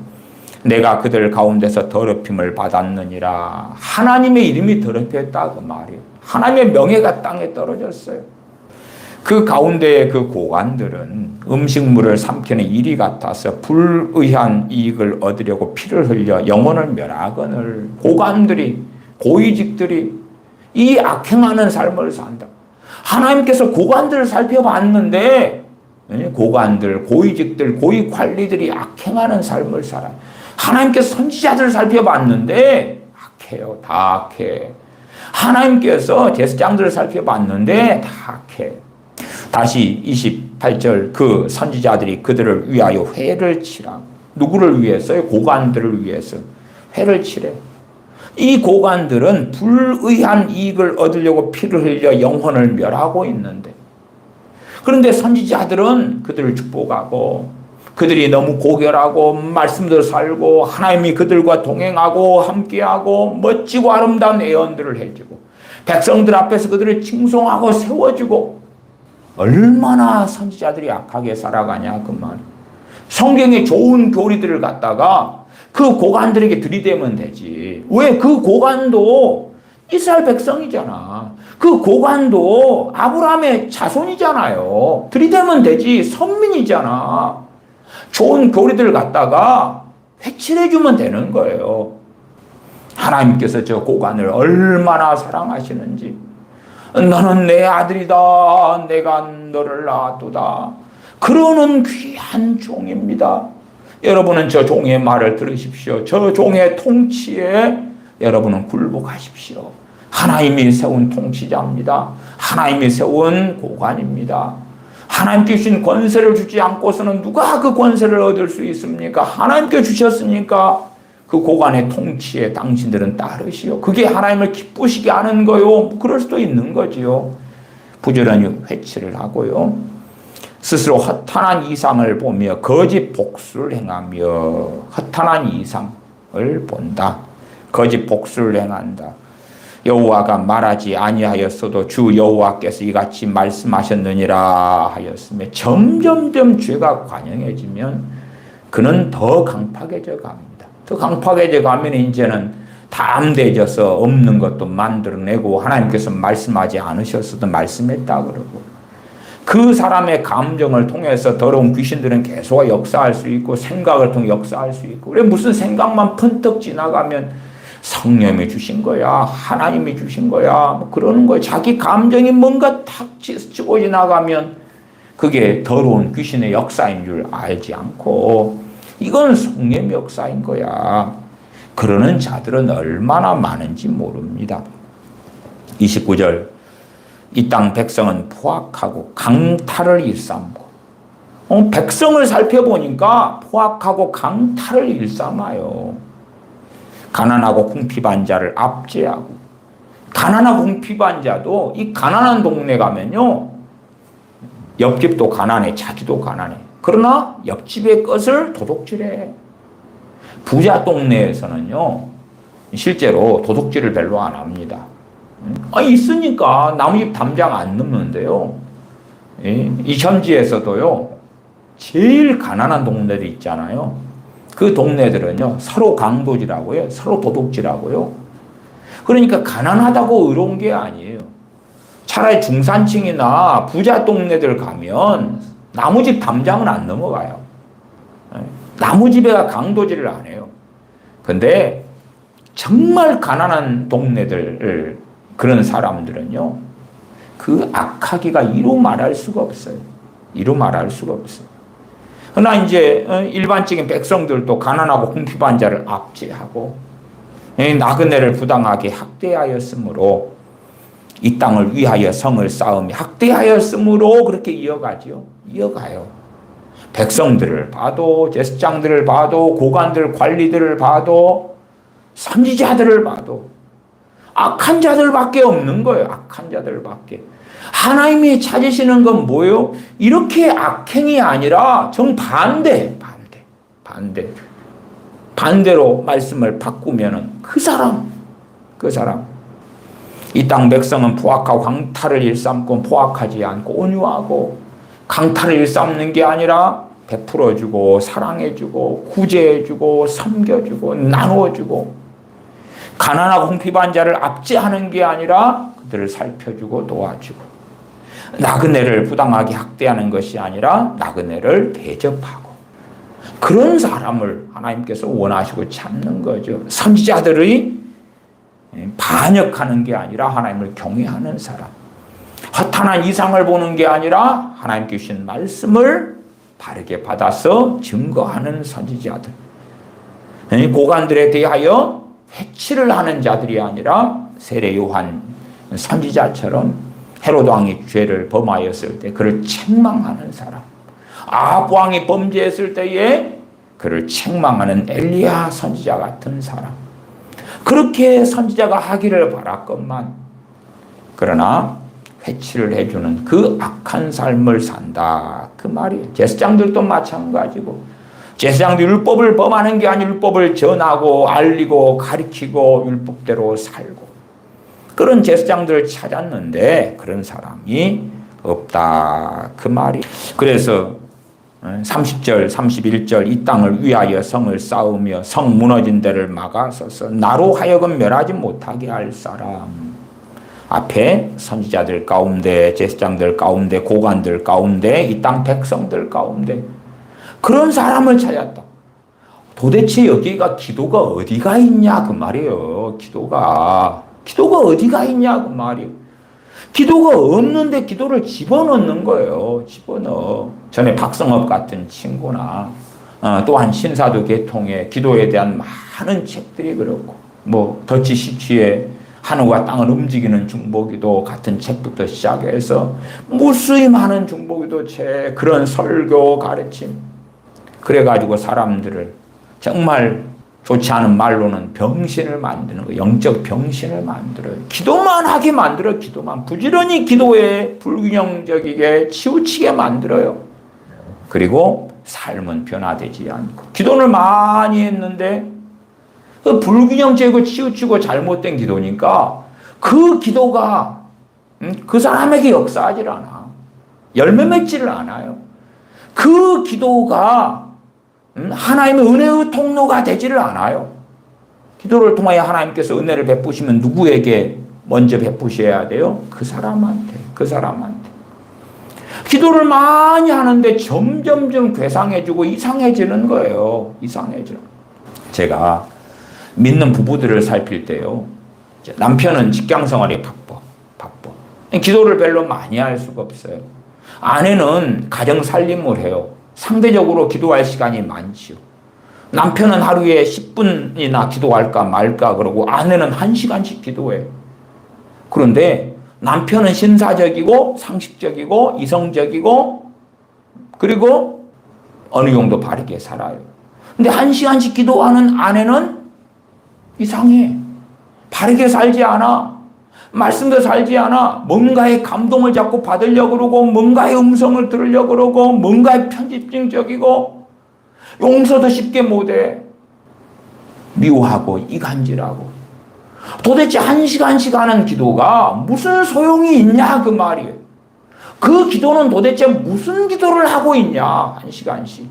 [SPEAKER 1] 내가 그들 가운데서 더럽힘을 받았느니라. 하나님의 이름이 더럽혔다 그 말이에요. 하나님의 명예가 땅에 떨어졌어요. 그 가운데의 그 고관들은 음식물을 삼키는 이리 같아서 불의한 이익을 얻으려고 피를 흘려 영혼을 멸하거늘. 고관들이 고위직들이 이 악행하는 삶을 산다. 하나님께서 고관들을 살펴봤는데 고관들, 고위직들, 고위 관리들이 악행하는 삶을 살아요. 하나님께서 선지자들을 살펴봤는데 악해요. 다 악해. 하나님께서 제사장들을 살펴봤는데 다 악해. 다시 28절 그 선지자들이 그들을 위하여 회를 치라. 누구를 위해서요? 고관들을 위해서 회를 치래. 이 고관들은 불의한 이익을 얻으려고 피를 흘려 영혼을 멸하고 있는데 그런데 선지자들은 그들을 축복하고 그들이 너무 고결하고 말씀대로 살고 하나님이 그들과 동행하고 함께하고 멋지고 아름다운 예언들을 해주고 백성들 앞에서 그들을 칭송하고 세워주고 얼마나 선지자들이 악하게 살아가냐 그 말. 성경에 좋은 교리들을 갖다가 그 고관들에게 들이대면 되지. 왜? 그 고관도 이스라엘 백성이잖아. 그 고관도 아브라함의 자손이잖아요. 들이대면 되지. 선민이잖아. 좋은 교리들을 갖다가 회칠해주면 되는 거예요. 하나님께서 저 고관을 얼마나 사랑하시는지. 너는 내 아들이다. 내가 너를 낳았도다. 그러는 귀한 종입니다. 여러분은 저 종의 말을 들으십시오. 저 종의 통치에 여러분은 굴복하십시오. 하나님이 세운 통치자입니다. 하나님이 세운 고관입니다. 하나님께 주신 권세를 주지 않고서는 누가 그 권세를 얻을 수 있습니까? 하나님께 주셨으니까 그 고관의 통치에 당신들은 따르시오. 그게 하나님을 기쁘시게 하는 거요. 그럴 수도 있는 거지요. 부지런히 회치를 하고요. 스스로 허탄한 이상을 보며 거짓 복수를 행하며 허탄한 이상을 본다. 거짓 복수를 행한다. 여호와가 말하지 아니하였어도 주 여호와께서 이같이 말씀하셨느니라 하였으며 점점점 죄가 관영해지면 그는 더 강팍해져 갑니다. 더 강팍해져 가면 이제는 담대해져서 없는 것도 만들어내고 하나님께서 말씀하지 않으셨어도 말씀했다 그러고 그 사람의 감정을 통해서 더러운 귀신들은 계속 역사할 수 있고 생각을 통해 역사할 수 있고 그래 무슨 생각만 펀뜩 지나가면 성령이 주신 거야 하나님이 주신 거야 뭐 그러는 거야. 자기 감정이 뭔가 탁 치고 지나가면 그게 더러운 귀신의 역사인 줄 알지 않고 이건 성령의 역사인 거야. 그러는 자들은 얼마나 많은지 모릅니다. 29절 이 땅 백성은 포악하고 강탈을 일삼고 백성을 살펴보니까 포악하고 강탈을 일삼아요. 가난하고 궁핍한 자를 압제하고 가난하고 궁핍한 자도 이 가난한 동네 가면요 옆집도 가난해 자기도 가난해. 그러나 옆집의 것을 도둑질해. 부자 동네에서는요 실제로 도둑질을 별로 안 합니다. 있으니까 나무집 담장 안 넘는데요. 이 현지에서도요 제일 가난한 동네들 있잖아요. 그 동네들은요 서로 강도질하고요 서로 도둑질하고요. 그러니까 가난하다고 의로운 게 아니에요. 차라리 중산층이나 부자 동네들 가면 나무집 담장은 안 넘어가요. 나무집에가 강도질을 안 해요. 근데 정말 가난한 동네들 그런 사람들은요 그 악하기가 이루 말할 수가 없어요. 이루 말할 수가 없어요. 그러나 이제 일반적인 백성들도 가난하고 궁핍한 자를 압제하고 나그네를 부당하게 학대하였으므로 이 땅을 위하여 성을 쌓으며 학대하였으므로 그렇게 이어가죠. 이어가요. 백성들을 봐도 제사장들을 봐도 고관들 관리들을 봐도 선지자들을 봐도 악한 자들밖에 없는 거예요. 악한 자들밖에. 하나님이 찾으시는 건 뭐예요? 이렇게 악행이 아니라 반대로 말씀을 바꾸면은 그 사람 이 땅 백성은 포악하고 강탈을 일삼고 포악하지 않고 온유하고 강탈을 일삼는 게 아니라 베풀어주고 사랑해주고 구제해주고 섬겨주고 나누어주고 가난하고 궁핍한 자를 압제하는 게 아니라 그들을 살펴주고 도와주고 나그네를 부당하게 학대하는 것이 아니라 나그네를 대접하고 그런 사람을 하나님께서 원하시고 찾는 거죠. 선지자들의 반역하는 게 아니라 하나님을 경외하는 사람. 허탄한 이상을 보는 게 아니라 하나님께 주신 말씀을 바르게 받아서 증거하는 선지자들. 고관들에 대하여 회치를 하는 자들이 아니라 세례 요한 선지자처럼 헤롯 왕이 죄를 범하였을 때 그를 책망하는 사람. 아합 왕이 범죄했을 때에 그를 책망하는 엘리야 선지자 같은 사람. 그렇게 선지자가 하기를 바랐건만 그러나 회치를 해주는 그 악한 삶을 산다 그 말이에요. 제사장들도 마찬가지고 제사장도 율법을 범하는 게 아니라 율법을 전하고 알리고 가르치고 율법대로 살고 그런 제사장들을 찾았는데 그런 사람이 없다 그 말이. 그래서 30절 31절 이 땅을 위하여 성을 쌓으며 성 무너진 데를 막아서서 나로 하여금 멸하지 못하게 할 사람. 앞에 선지자들 가운데 제사장들 가운데 고관들 가운데 이 땅 백성들 가운데 그런 사람을 찾았다. 도대체 여기가 기도가 어디가 있냐 그 말이에요. 기도가 어디가 있냐 그 말이에요. 기도가 없는데 기도를 집어넣는 거예요. 집어넣어. 전에 박성업 같은 친구나 또한 신사도 계통의 기도에 대한 많은 책들이 그렇고 뭐 더치 시치의 하늘과 땅을 움직이는 중보기도 같은 책부터 시작해서 무수히 많은 중보기도 책 그런 설교 가르침 그래가지고 사람들을 정말 좋지 않은 말로는 병신을 만드는 거예요. 영적 병신을 만들어요. 기도만 하게 만들어요. 기도만. 부지런히 기도에 불균형적이게 치우치게 만들어요. 그리고 삶은 변화되지 않고. 기도를 많이 했는데 그 불균형적이고 치우치고 잘못된 기도니까 그 기도가 그 사람에게 역사하지 않아. 열매 맺지를 않아요. 그 기도가 하나님의 은혜의 통로가 되지를 않아요. 기도를 통하여 하나님께서 은혜를 베푸시면 누구에게 먼저 베푸셔야 돼요? 그 사람한테. 그 사람한테. 기도를 많이 하는데 점점점 괴상해지고 이상해지는 거예요. 이상해져. 제가 믿는 부부들을 살필 때요. 남편은 직장 생활이 바빠. 기도를 별로 많이 할 수가 없어요. 아내는 가정 살림을 해요. 상대적으로 기도할 시간이 많지요. 남편은 하루에 10분이나 기도할까 말까 그러고 아내는 1시간씩 기도해. 그런데 남편은 신사적이고 상식적이고 이성적이고 그리고 어느 정도 바르게 살아요. 근데 1시간씩 기도하는 아내는 이상해. 바르게 살지 않아. 말씀도 살지 않아. 뭔가의 감동을 자꾸 받으려고 그러고 뭔가의 음성을 들으려고 그러고 뭔가의 편집증적이고 용서도 쉽게 못해. 미워하고 이간질하고. 도대체 1시간씩 하는 기도가 무슨 소용이 있냐 그 말이에요. 그 기도는 도대체 무슨 기도를 하고 있냐 1시간씩.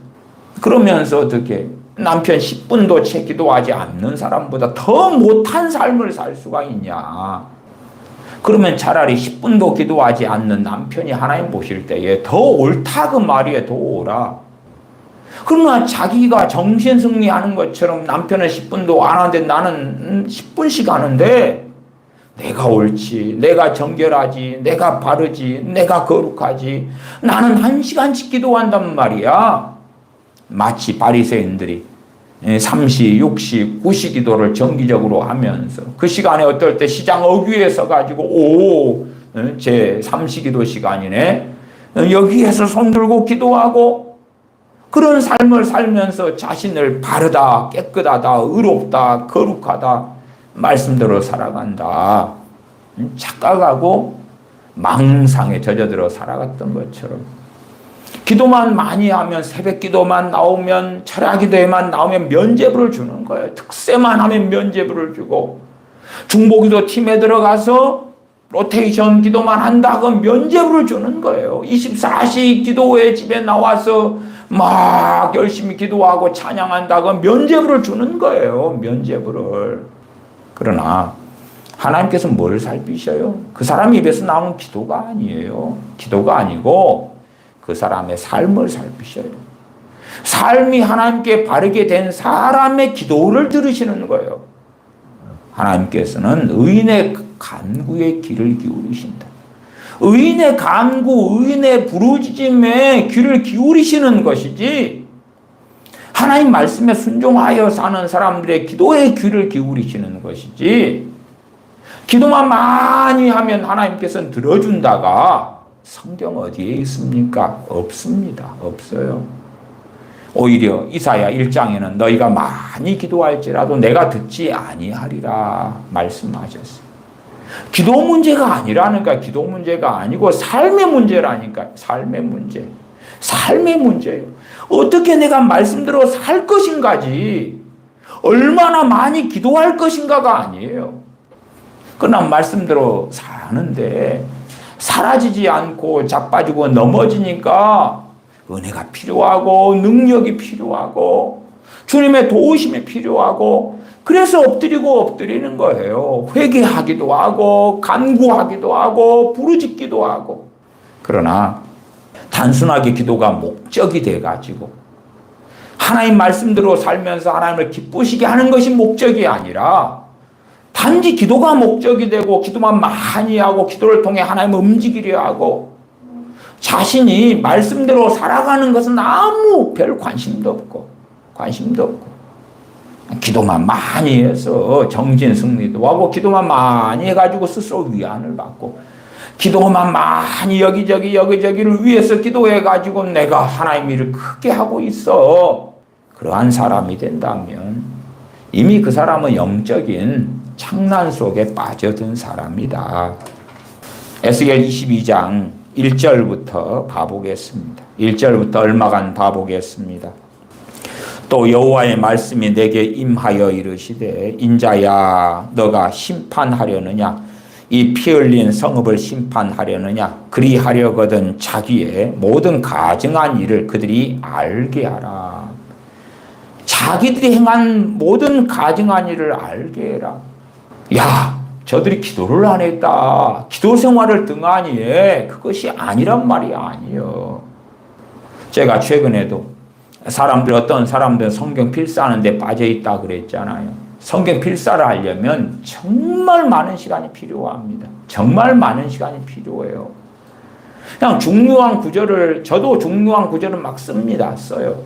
[SPEAKER 1] 그러면서 어떻게 남편 10분도 채 기도하지 않는 사람보다 더 못한 삶을 살 수가 있냐. 그러면 차라리 10분도 기도하지 않는 남편이 하나님 보실 때에 더 옳다 그 말이에요. 더 옳아. 그러나 자기가 정신승리하는 것처럼 남편은 10분도 안 하는데 나는 10분씩 하는데 내가 옳지, 내가 정결하지, 내가 바르지, 내가 거룩하지, 나는 1시간씩 기도한단 말이야. 마치 바리새인들이 3시, 6시, 9시 기도를 정기적으로 하면서 그 시간에 어떨 때 시장 어귀에 서가지고 제 3시 기도 시간이네. 여기에서 손 들고 기도하고 그런 삶을 살면서 자신을 바르다, 깨끗하다, 의롭다, 거룩하다 말씀대로 살아간다. 착각하고 망상에 젖어들어 살아갔던 것처럼 기도만 많이 하면 새벽 기도만 나오면 철야 기도에만 나오면 면죄부를 주는 거예요. 특세만 하면 면죄부를 주고 중보기도 팀에 들어가서 로테이션 기도만 한다 그러면 면죄부를 주는 거예요. 24시 기도회 집에 나와서 막 열심히 기도하고 찬양한다 그러면 면죄부를 주는 거예요. 면죄부를. 그러나 하나님께서 뭘 살피셔요? 그 사람 입에서 나오는 기도가 아니에요. 기도가 아니고 그 사람의 삶을 살피셔요. 삶이 하나님께 바르게 된 사람의 기도를 들으시는 거예요. 하나님께서는 의인의 간구에 귀를 기울이신다. 의인의 간구, 의인의 부르짖음에 귀를 기울이시는 것이지 하나님 말씀에 순종하여 사는 사람들의 기도에 귀를 기울이시는 것이지 기도만 많이 하면 하나님께서는 들어준다가 성경 어디에 있습니까? 없습니다. 없어요. 오히려 이사야 1장에는 너희가 많이 기도할지라도 내가 듣지 아니하리라 말씀하셨어요. 기도 문제가 아니라니까. 기도 문제가 아니고 삶의 문제라니까. 삶의 문제. 삶의 문제예요. 어떻게 내가 말씀대로 살 것인가지 얼마나 많이 기도할 것인가가 아니에요. 그러나 말씀대로 사는데 사라지지 않고 자빠지고 넘어지니까 은혜가 필요하고 능력이 필요하고 주님의 도우심이 필요하고 그래서 엎드리는 거예요. 회개하기도 하고 간구하기도 하고 부르짖기도 하고. 그러나 단순하게 기도가 목적이 돼가지고 하나님 말씀대로 살면서 하나님을 기쁘시게 하는 것이 목적이 아니라 단지 기도가 목적이 되고 기도만 많이 하고 기도를 통해 하나님을 움직이려 하고 자신이 말씀대로 살아가는 것은 아무 별 관심도 없고 기도만 많이 해서 정진승리도 하고 기도만 많이 해가지고 스스로 위안을 받고 기도만 많이 여기저기를 위해서 기도해가지고 내가 하나님 일을 크게 하고 있어. 그러한 사람이 된다면 이미 그 사람은 영적인 창난 속에 빠져든 사람이다. 에스겔 22장 1절부터 봐보겠습니다. 1절부터 얼마간 봐보겠습니다. 또 여호와의 말씀이 내게 임하여 이르시되 인자야 너가 심판하려느냐 이 피 흘린 성읍을 심판하려느냐 그리하려거든 자기의 모든 가증한 일을 그들이 알게 하라. 자기들이 행한 모든 가증한 일을 알게 해라. 야, 저들이 기도를 안 했다. 기도 생활을 등한히 해. 그것이 아니란 말이 아니에요. 제가 최근에도 어떤 사람들은 성경 필사하는 데 빠져 있다 그랬잖아요. 성경 필사를 하려면 정말 많은 시간이 필요합니다. 정말 많은 시간이 필요해요. 그냥 중요한 구절을, 저도 중요한 구절을 막 씁니다. 써요.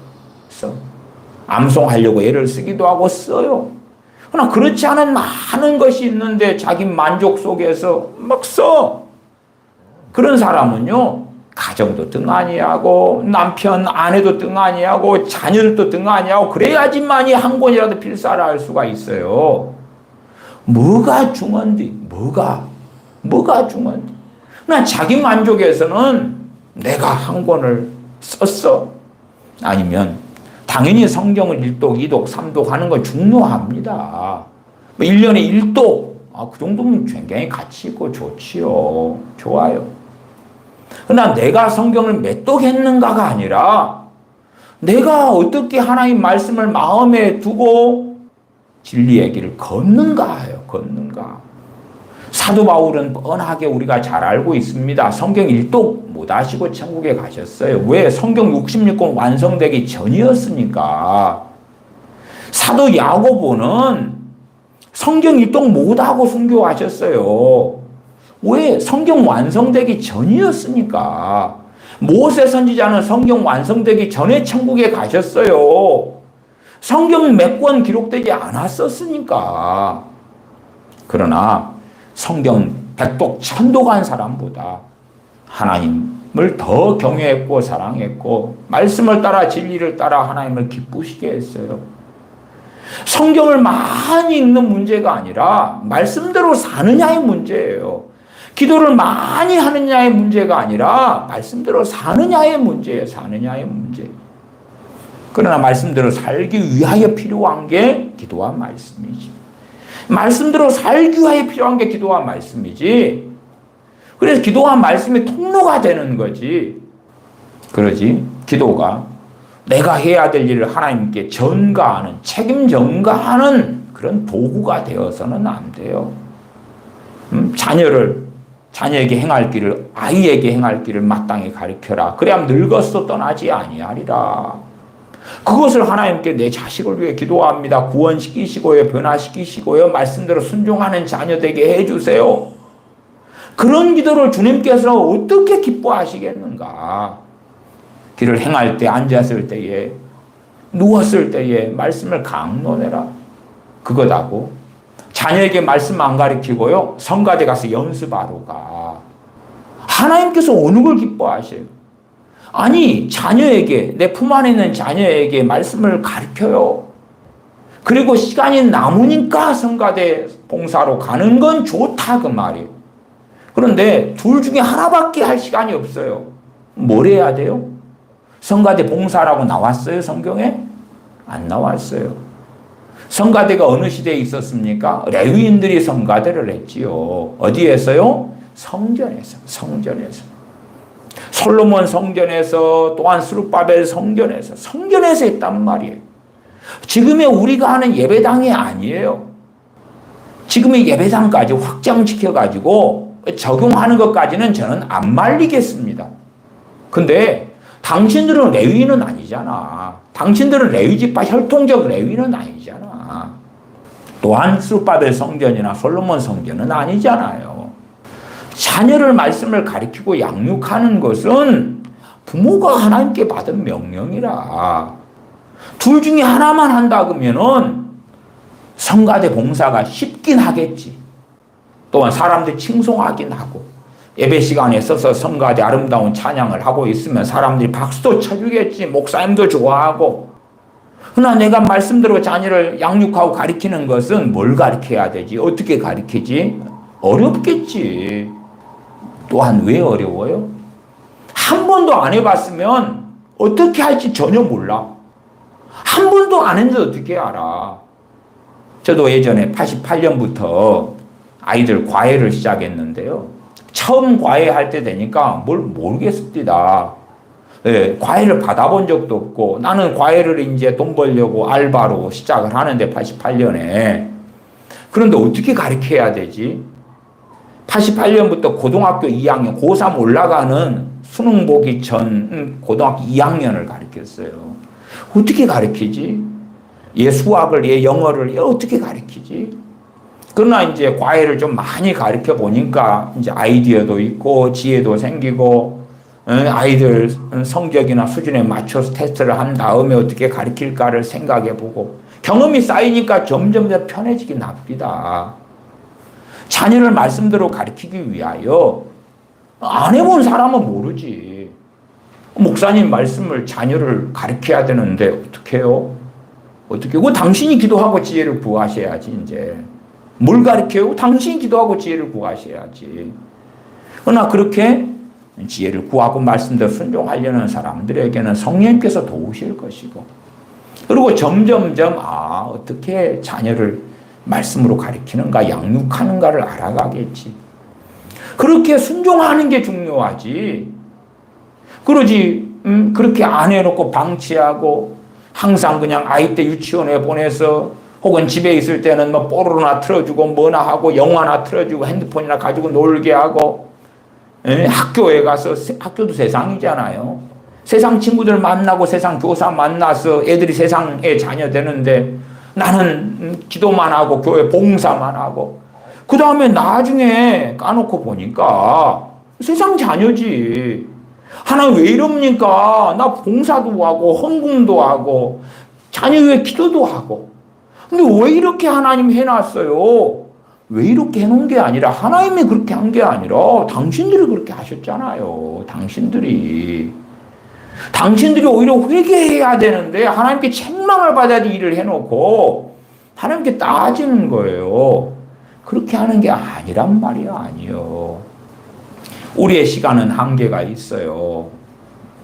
[SPEAKER 1] 암송하려고 애를 쓰기도 하고 써요. 그러나 그렇지 않은 많은 것이 있는데 자기 만족 속에서 막 써. 그런 사람은요, 가정도 등한히 하고 남편, 아내도 등한히 하고 자녀들도 등한히 하고 그래야지만이 한 권이라도 필사를 할 수가 있어요. 뭐가 중요한데? 뭐가 중요한데? 그러나 자기 만족에서는 내가 한 권을 썼어. 아니면 당연히 성경을 1독, 2독, 3독 하는 건 중요합니다. 1년에 1독, 그 정도면 굉장히 가치 있고 좋지요. 좋아요. 그러나 내가 성경을 몇 독 했는가가 아니라 내가 어떻게 하나님 말씀을 마음에 두고 진리의 길을 걷는가예요. 걷는가. 사도 바울은 뻔하게 우리가 잘 알고 있습니다. 성경 1독 못 하시고 천국에 가셨어요. 왜? 성경 66권 완성되기 전이었으니까. 사도 야고보는 성경 1독 못 하고 순교하셨어요. 왜? 성경 완성되기 전이었으니까. 모세 선지자는 성경 완성되기 전에 천국에 가셨어요. 성경 몇 권 기록되지 않았었으니까. 그러나 성경 100독, 1000독 한 사람보다 하나님을 더 경외했고 사랑했고 말씀을 따라 진리를 따라 하나님을 기쁘시게 했어요. 성경을 많이 읽는 문제가 아니라 말씀대로 사느냐의 문제예요. 기도를 많이 하느냐의 문제가 아니라 말씀대로 사느냐의 문제예요. 사느냐의 문제. 그러나 말씀대로 살기 위하여 필요한 게 기도와 말씀이지. 말씀대로 살기 위하여 필요한 게 기도와 말씀이지. 그래서 기도와 말씀이 통로가 되는 거지. 그러지. 기도가 내가 해야 될 일을 하나님께 전가하는, 책임 전가하는 그런 도구가 되어서는 안 돼요. 자녀에게 행할 길을, 아이에게 행할 길을 마땅히 가르쳐라. 그래야 늙어서 떠나지 아니하리라. 그것을 하나님께 내 자식을 위해 기도합니다. 구원시키시고요, 변화시키시고요, 말씀대로 순종하는 자녀 되게 해주세요. 그런 기도를 주님께서 어떻게 기뻐하시겠는가? 길을 행할 때, 앉았을 때에, 누웠을 때에 말씀을 강론해라. 그거다고. 자녀에게 말씀 안 가르치고요, 성가대 가서 연습하러 가. 하나님께서 어느 걸 기뻐하셔요? 아니, 자녀에게, 내 품 안에 있는 자녀에게 말씀을 가르쳐요. 그리고 시간이 남으니까 성가대 봉사로 가는 건 좋다, 그 말이에요. 그런데 둘 중에 하나밖에 할 시간이 없어요. 뭘 해야 돼요? 성가대 봉사라고 나왔어요, 성경에? 안 나왔어요. 성가대가 어느 시대에 있었습니까? 레위인들이 성가대를 했지요. 어디에서요? 성전에서. 솔로몬 성전에서, 또한 스룹바벨 성전에서 했단 말이에요. 지금의 우리가 하는 예배당이 아니에요. 지금의 예배당까지 확장시켜가지고 적용하는 것까지는 저는 안 말리겠습니다. 근데 당신들은 레위인은 아니잖아. 당신들은 레위지파 혈통적 레위인은 아니잖아. 또한 스룹바벨 성전이나 솔로몬 성전은 아니잖아요. 자녀를 말씀을 가르치고 양육하는 것은 부모가 하나님께 받은 명령이라. 둘 중에 하나만 한다 그러면은 성가대 봉사가 쉽긴 하겠지. 또한 사람들 칭송하긴 하고 예배 시간에 서서 성가대 아름다운 찬양을 하고 있으면 사람들이 박수도 쳐주겠지. 목사님도 좋아하고. 그러나 내가 말씀대로 자녀를 양육하고 가르치는 것은 뭘 가르쳐야 되지? 어떻게 가르치지? 어렵겠지. 또한 왜 어려워요? 한 번도 안 해봤으면 어떻게 할지 전혀 몰라. 한 번도 안 했는데 어떻게 알아? 저도 예전에 88년부터 아이들 과외를 시작했는데요. 처음 과외할 때 되니까 뭘 모르겠습니다. 네, 과외를 받아본 적도 없고 나는 과외를 이제 돈 벌려고 알바로 시작을 하는데 88년에 그런데 어떻게 가르쳐야 되지? 88년부터 고등학교 2학년, 고3 올라가는 수능 보기 전 고등학교 2학년을 가르쳤어요. 어떻게 가르치지? 얘 수학을, 얘 영어를 얘 어떻게 가르치지? 그러나 이제 과외를 좀 많이 가르쳐 보니까 이제 아이디어도 있고 지혜도 생기고 아이들 성적이나 수준에 맞춰서 테스트를 한 다음에 어떻게 가르칠까를 생각해 보고 경험이 쌓이니까 점점 더 편해지긴 합니다. 자녀를 말씀대로 가르치기 위하여 안 해본 사람은 모르지. 목사님 말씀을 자녀를 가르쳐야 되는데 어떻게 해요? 어떻게? 그 당신이 기도하고 지혜를 구하셔야지 이제. 뭘 가르쳐요? 당신이 기도하고 지혜를 구하셔야지. 그러나 그렇게 지혜를 구하고 말씀대로 순종하려는 사람들에게는 성령님께서 도우실 것이고 그리고 점점점 어떻게 자녀를 말씀으로 가르치는가 양육하는가를 알아가겠지. 그렇게 순종하는 게 중요하지. 그러지 그렇게 안 해놓고 방치하고 항상 그냥 아이 때 유치원에 보내서 혹은 집에 있을 때는 뭐 뽀로로나 틀어주고 뭐나 하고 영화나 틀어주고 핸드폰이나 가지고 놀게 하고 학교에 가서 학교도 세상이잖아요. 세상 친구들 만나고 세상 교사 만나서 애들이 세상의 자녀 되는데 나는 기도만 하고 교회 봉사만 하고 그 다음에 나중에 까놓고 보니까 세상 자녀지. 하나님 왜 이럽니까? 나 봉사도 하고 헌금도 하고 자녀 위해 기도도 하고 근데 왜 이렇게 하나님 해놨어요? 왜 이렇게 해놓은 게 아니라 하나님이 그렇게 한 게 아니라 당신들이 그렇게 하셨잖아요. 당신들이 오히려 회개해야 되는데 하나님께 책망을 받아야 일을 해놓고 하나님께 따지는 거예요. 그렇게 하는 게 아니란 말이야. 아니요. 우리의 시간은 한계가 있어요.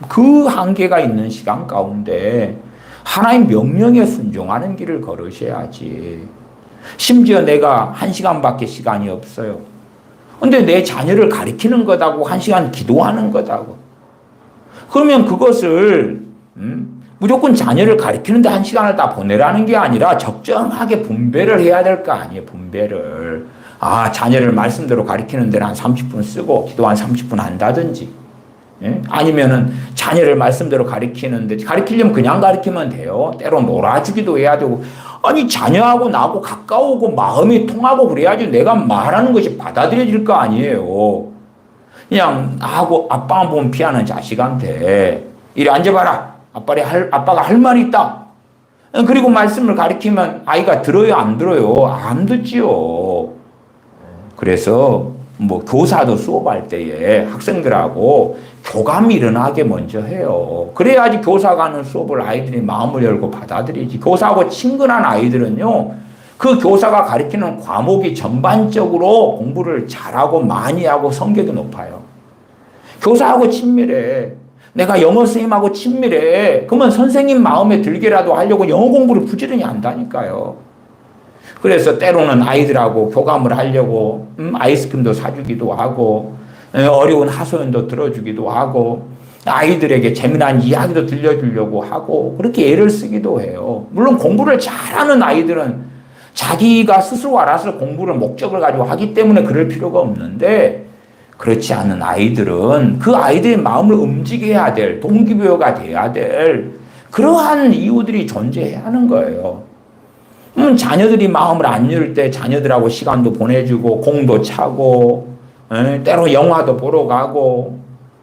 [SPEAKER 1] 그 한계가 있는 시간 가운데 하나님 명령에 순종하는 길을 걸으셔야지. 심지어 내가 1시간밖에 시간이 없어요. 근데 내 자녀를 가르치는 거다고 1시간 기도하는 거다고. 그러면 그것을 무조건 자녀를 가르치는데 1시간을 다 보내라는 게 아니라 적정하게 분배를 해야 될 거 아니에요. 분배를. 자녀를 말씀대로 가르치는 데는 한 30분 쓰고 기도 한 30분 한다든지. 아니면은 자녀를 말씀대로 가르치는데 가르치려면 그냥 가르치면 돼요. 때로 놀아주기도 해야 되고 아니 자녀하고 나하고 가까우고 마음이 통하고 그래야지 내가 말하는 것이 받아들여질 거 아니에요. 그냥 나하고 아빠만 보면 피하는 자식한테 이리 앉아봐라. 아빠가 할 말이 있다. 그리고 말씀을 가르치면 아이가 들어요 안 들어요? 안 듣지요. 그래서 교사도 수업할 때에 학생들하고 교감이 일어나게 먼저 해요. 그래야지 교사가 하는 수업을 아이들이 마음을 열고 받아들이지. 교사하고 친근한 아이들은요, 그 교사가 가르치는 과목이 전반적으로 공부를 잘하고 많이 하고 성격이 높아요. 교사하고 친밀해. 내가 영어 선생님하고 친밀해. 그러면 선생님 마음에 들게라도 하려고 영어 공부를 부지런히 한다니까요. 그래서 때로는 아이들하고 교감을 하려고 아이스크림도 사주기도 하고 어려운 하소연도 들어주기도 하고 아이들에게 재미난 이야기도 들려주려고 하고 그렇게 애를 쓰기도 해요. 물론 공부를 잘하는 아이들은 자기가 스스로 알아서 공부를 목적을 가지고 하기 때문에 그럴 필요가 없는데 그렇지 않은 아이들은 그 아이들의 마음을 움직여야 될 동기부여가 돼야 될 그러한 이유들이 존재해야 하는 거예요. 자녀들이 마음을 안 열 때 자녀들하고 시간도 보내주고 공도 차고 때로 영화도 보러 가고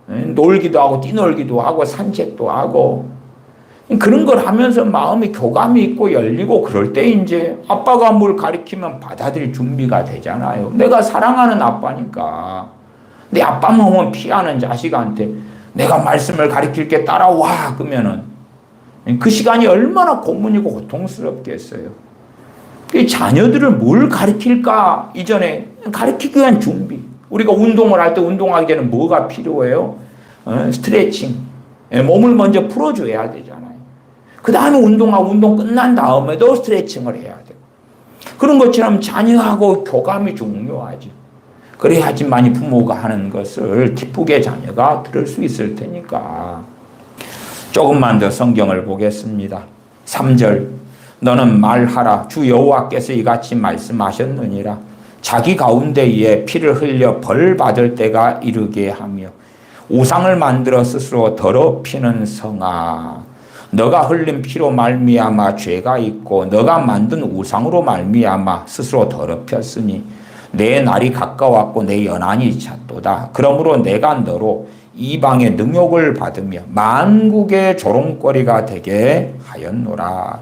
[SPEAKER 1] 놀기도 하고 뛰놀기도 하고 산책도 하고 그런 걸 하면서 마음이 교감이 있고 열리고 그럴 때 이제 아빠가 뭘 가르치면 받아들일 준비가 되잖아요. 내가 사랑하는 아빠니까 내 아빠만 오면 피하는 자식한테 내가 말씀을 가르칠게 따라와 그러면은 그 시간이 얼마나 고문이고 고통스럽겠어요. 이 자녀들을 뭘 가르칠까 이전에 가르치기 위한 준비. 우리가 운동을 할 때 운동하기 전에 뭐가 필요해요? 스트레칭. 몸을 먼저 풀어줘야 되잖아요. 그 다음에 운동하고 운동 끝난 다음에도 스트레칭을 해야 돼요. 그런 것처럼 자녀하고 교감이 중요하죠. 그래야지만이 부모가 하는 것을 기쁘게 자녀가 들을 수 있을 테니까. 조금만 더 성경을 보겠습니다. 3절. 너는 말하라. 주 여호와께서 이같이 말씀하셨느니라. 자기 가운데에 피를 흘려 벌 받을 때가 이르게 하며 우상을 만들어 스스로 더럽히는 성아. 너가 흘린 피로 말미암아 죄가 있고 너가 만든 우상으로 말미암아 스스로 더럽혔으니 내 날이 가까웠고 내 연한이 찼도다. 그러므로 내가 너로 이방의 능욕을 받으며 만국의 조롱거리가 되게 하였노라.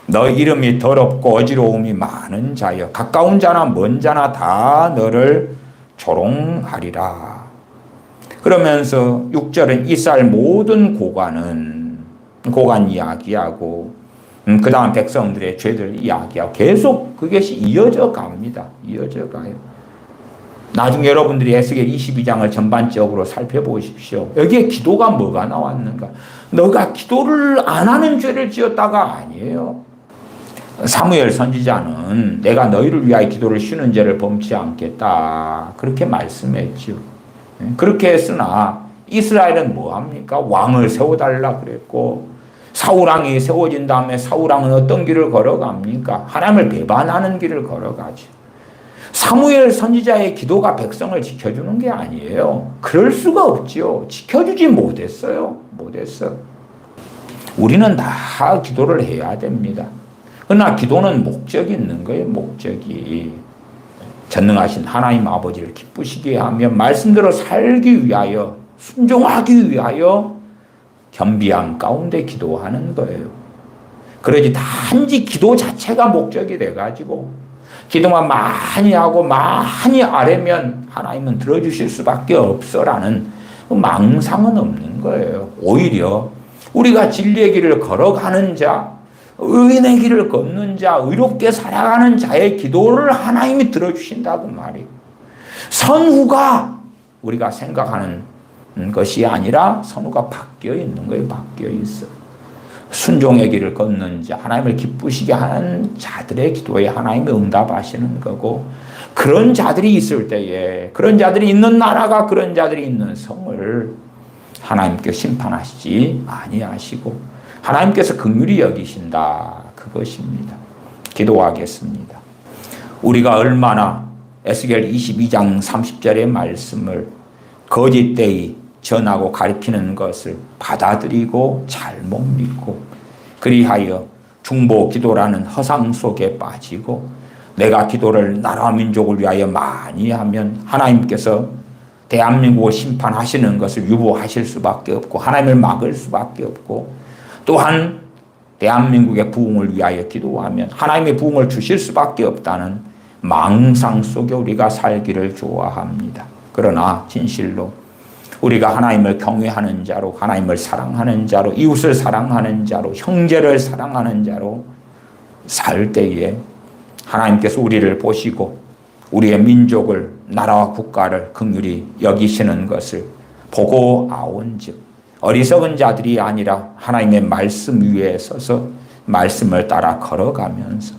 [SPEAKER 1] 너 이름이 더럽고 어지러움이 많은 자여 가까운 자나 먼 자나 다 너를 조롱하리라. 그러면서 6절은 이스라엘 모든 고관 이야기하고 그 다음 백성들의 죄들 이야기하고 계속 그것이 이어져 갑니다. 이어져 가요. 나중에 여러분들이 에스겔 22장을 전반적으로 살펴보십시오. 여기에 기도가 뭐가 나왔는가? 너가 기도를 안 하는 죄를 지었다가 아니에요. 사무엘 선지자는 내가 너희를 위하여 기도를 쉬는 죄를 범치 않겠다. 그렇게 말씀했죠. 그렇게 했으나 이스라엘은 뭐합니까? 왕을 세워달라 그랬고 사울왕이 세워진 다음에 사울왕은 어떤 길을 걸어갑니까? 하나님을 배반하는 길을 걸어가죠. 사무엘 선지자의 기도가 백성을 지켜주는 게 아니에요. 그럴 수가 없지요. 지켜주지 못했어요. 못했어. 우리는 다 기도를 해야 됩니다. 그러나 기도는 목적이 있는 거예요. 목적이. 전능하신 하나님 아버지를 기쁘시게 하며 말씀대로 살기 위하여 순종하기 위하여 겸비함 가운데 기도하는 거예요. 그러지 단지 기도 자체가 목적이 돼가지고 기도만 많이 하고 많이 아뢰면 하나님은 들어주실 수밖에 없어라는 망상은 없는 거예요. 오히려 우리가 진리의 길을 걸어가는 자, 의인의 길을 걷는 자, 의롭게 살아가는 자의 기도를 하나님이 들어주신다고 말이에요. 선후가 우리가 생각하는 것이 아니라 선후가 바뀌어 있는 거예요. 바뀌어 있어. 순종의 길을 걷는 자, 하나님을 기쁘시게 하는 자들의 기도에 하나님이 응답하시는 거고, 그런 자들이 있을 때에, 그런 자들이 있는 나라가, 그런 자들이 있는 성을 하나님께 심판하시지 아니하시고 하나님께서 긍휼히 여기신다. 그것입니다. 기도하겠습니다. 우리가 얼마나 에스겔 22장 30절의 말씀을 거짓되이 전하고 가르치는 것을 받아들이고 잘못 믿고 그리하여 중보 기도라는 허상 속에 빠지고 내가 기도를 나라와 민족을 위하여 많이 하면 하나님께서 대한민국을 심판하시는 것을 유보하실 수밖에 없고 하나님을 막을 수밖에 없고 또한 대한민국의 부흥을 위하여 기도하면 하나님의 부흥을 주실 수밖에 없다는 망상 속에 우리가 살기를 좋아합니다. 그러나 진실로 우리가 하나님을 경외하는 자로, 하나님을 사랑하는 자로, 이웃을 사랑하는 자로, 형제를 사랑하는 자로 살 때에 하나님께서 우리를 보시고 우리의 민족을, 나라와 국가를 긍휼히 여기시는 것을 보고 아온즉 어리석은 자들이 아니라 하나님의 말씀 위에 서서 말씀을 따라 걸어가면서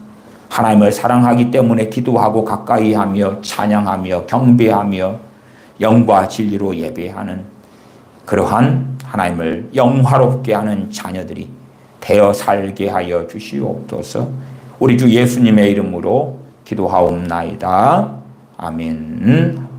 [SPEAKER 1] 하나님을 사랑하기 때문에 기도하고 가까이 하며 찬양하며 경배하며 영과 진리로 예배하는 그러한 하나님을 영화롭게 하는 자녀들이 되어 살게 하여 주시옵소서. 우리 주 예수님의 이름으로 기도하옵나이다. 아멘.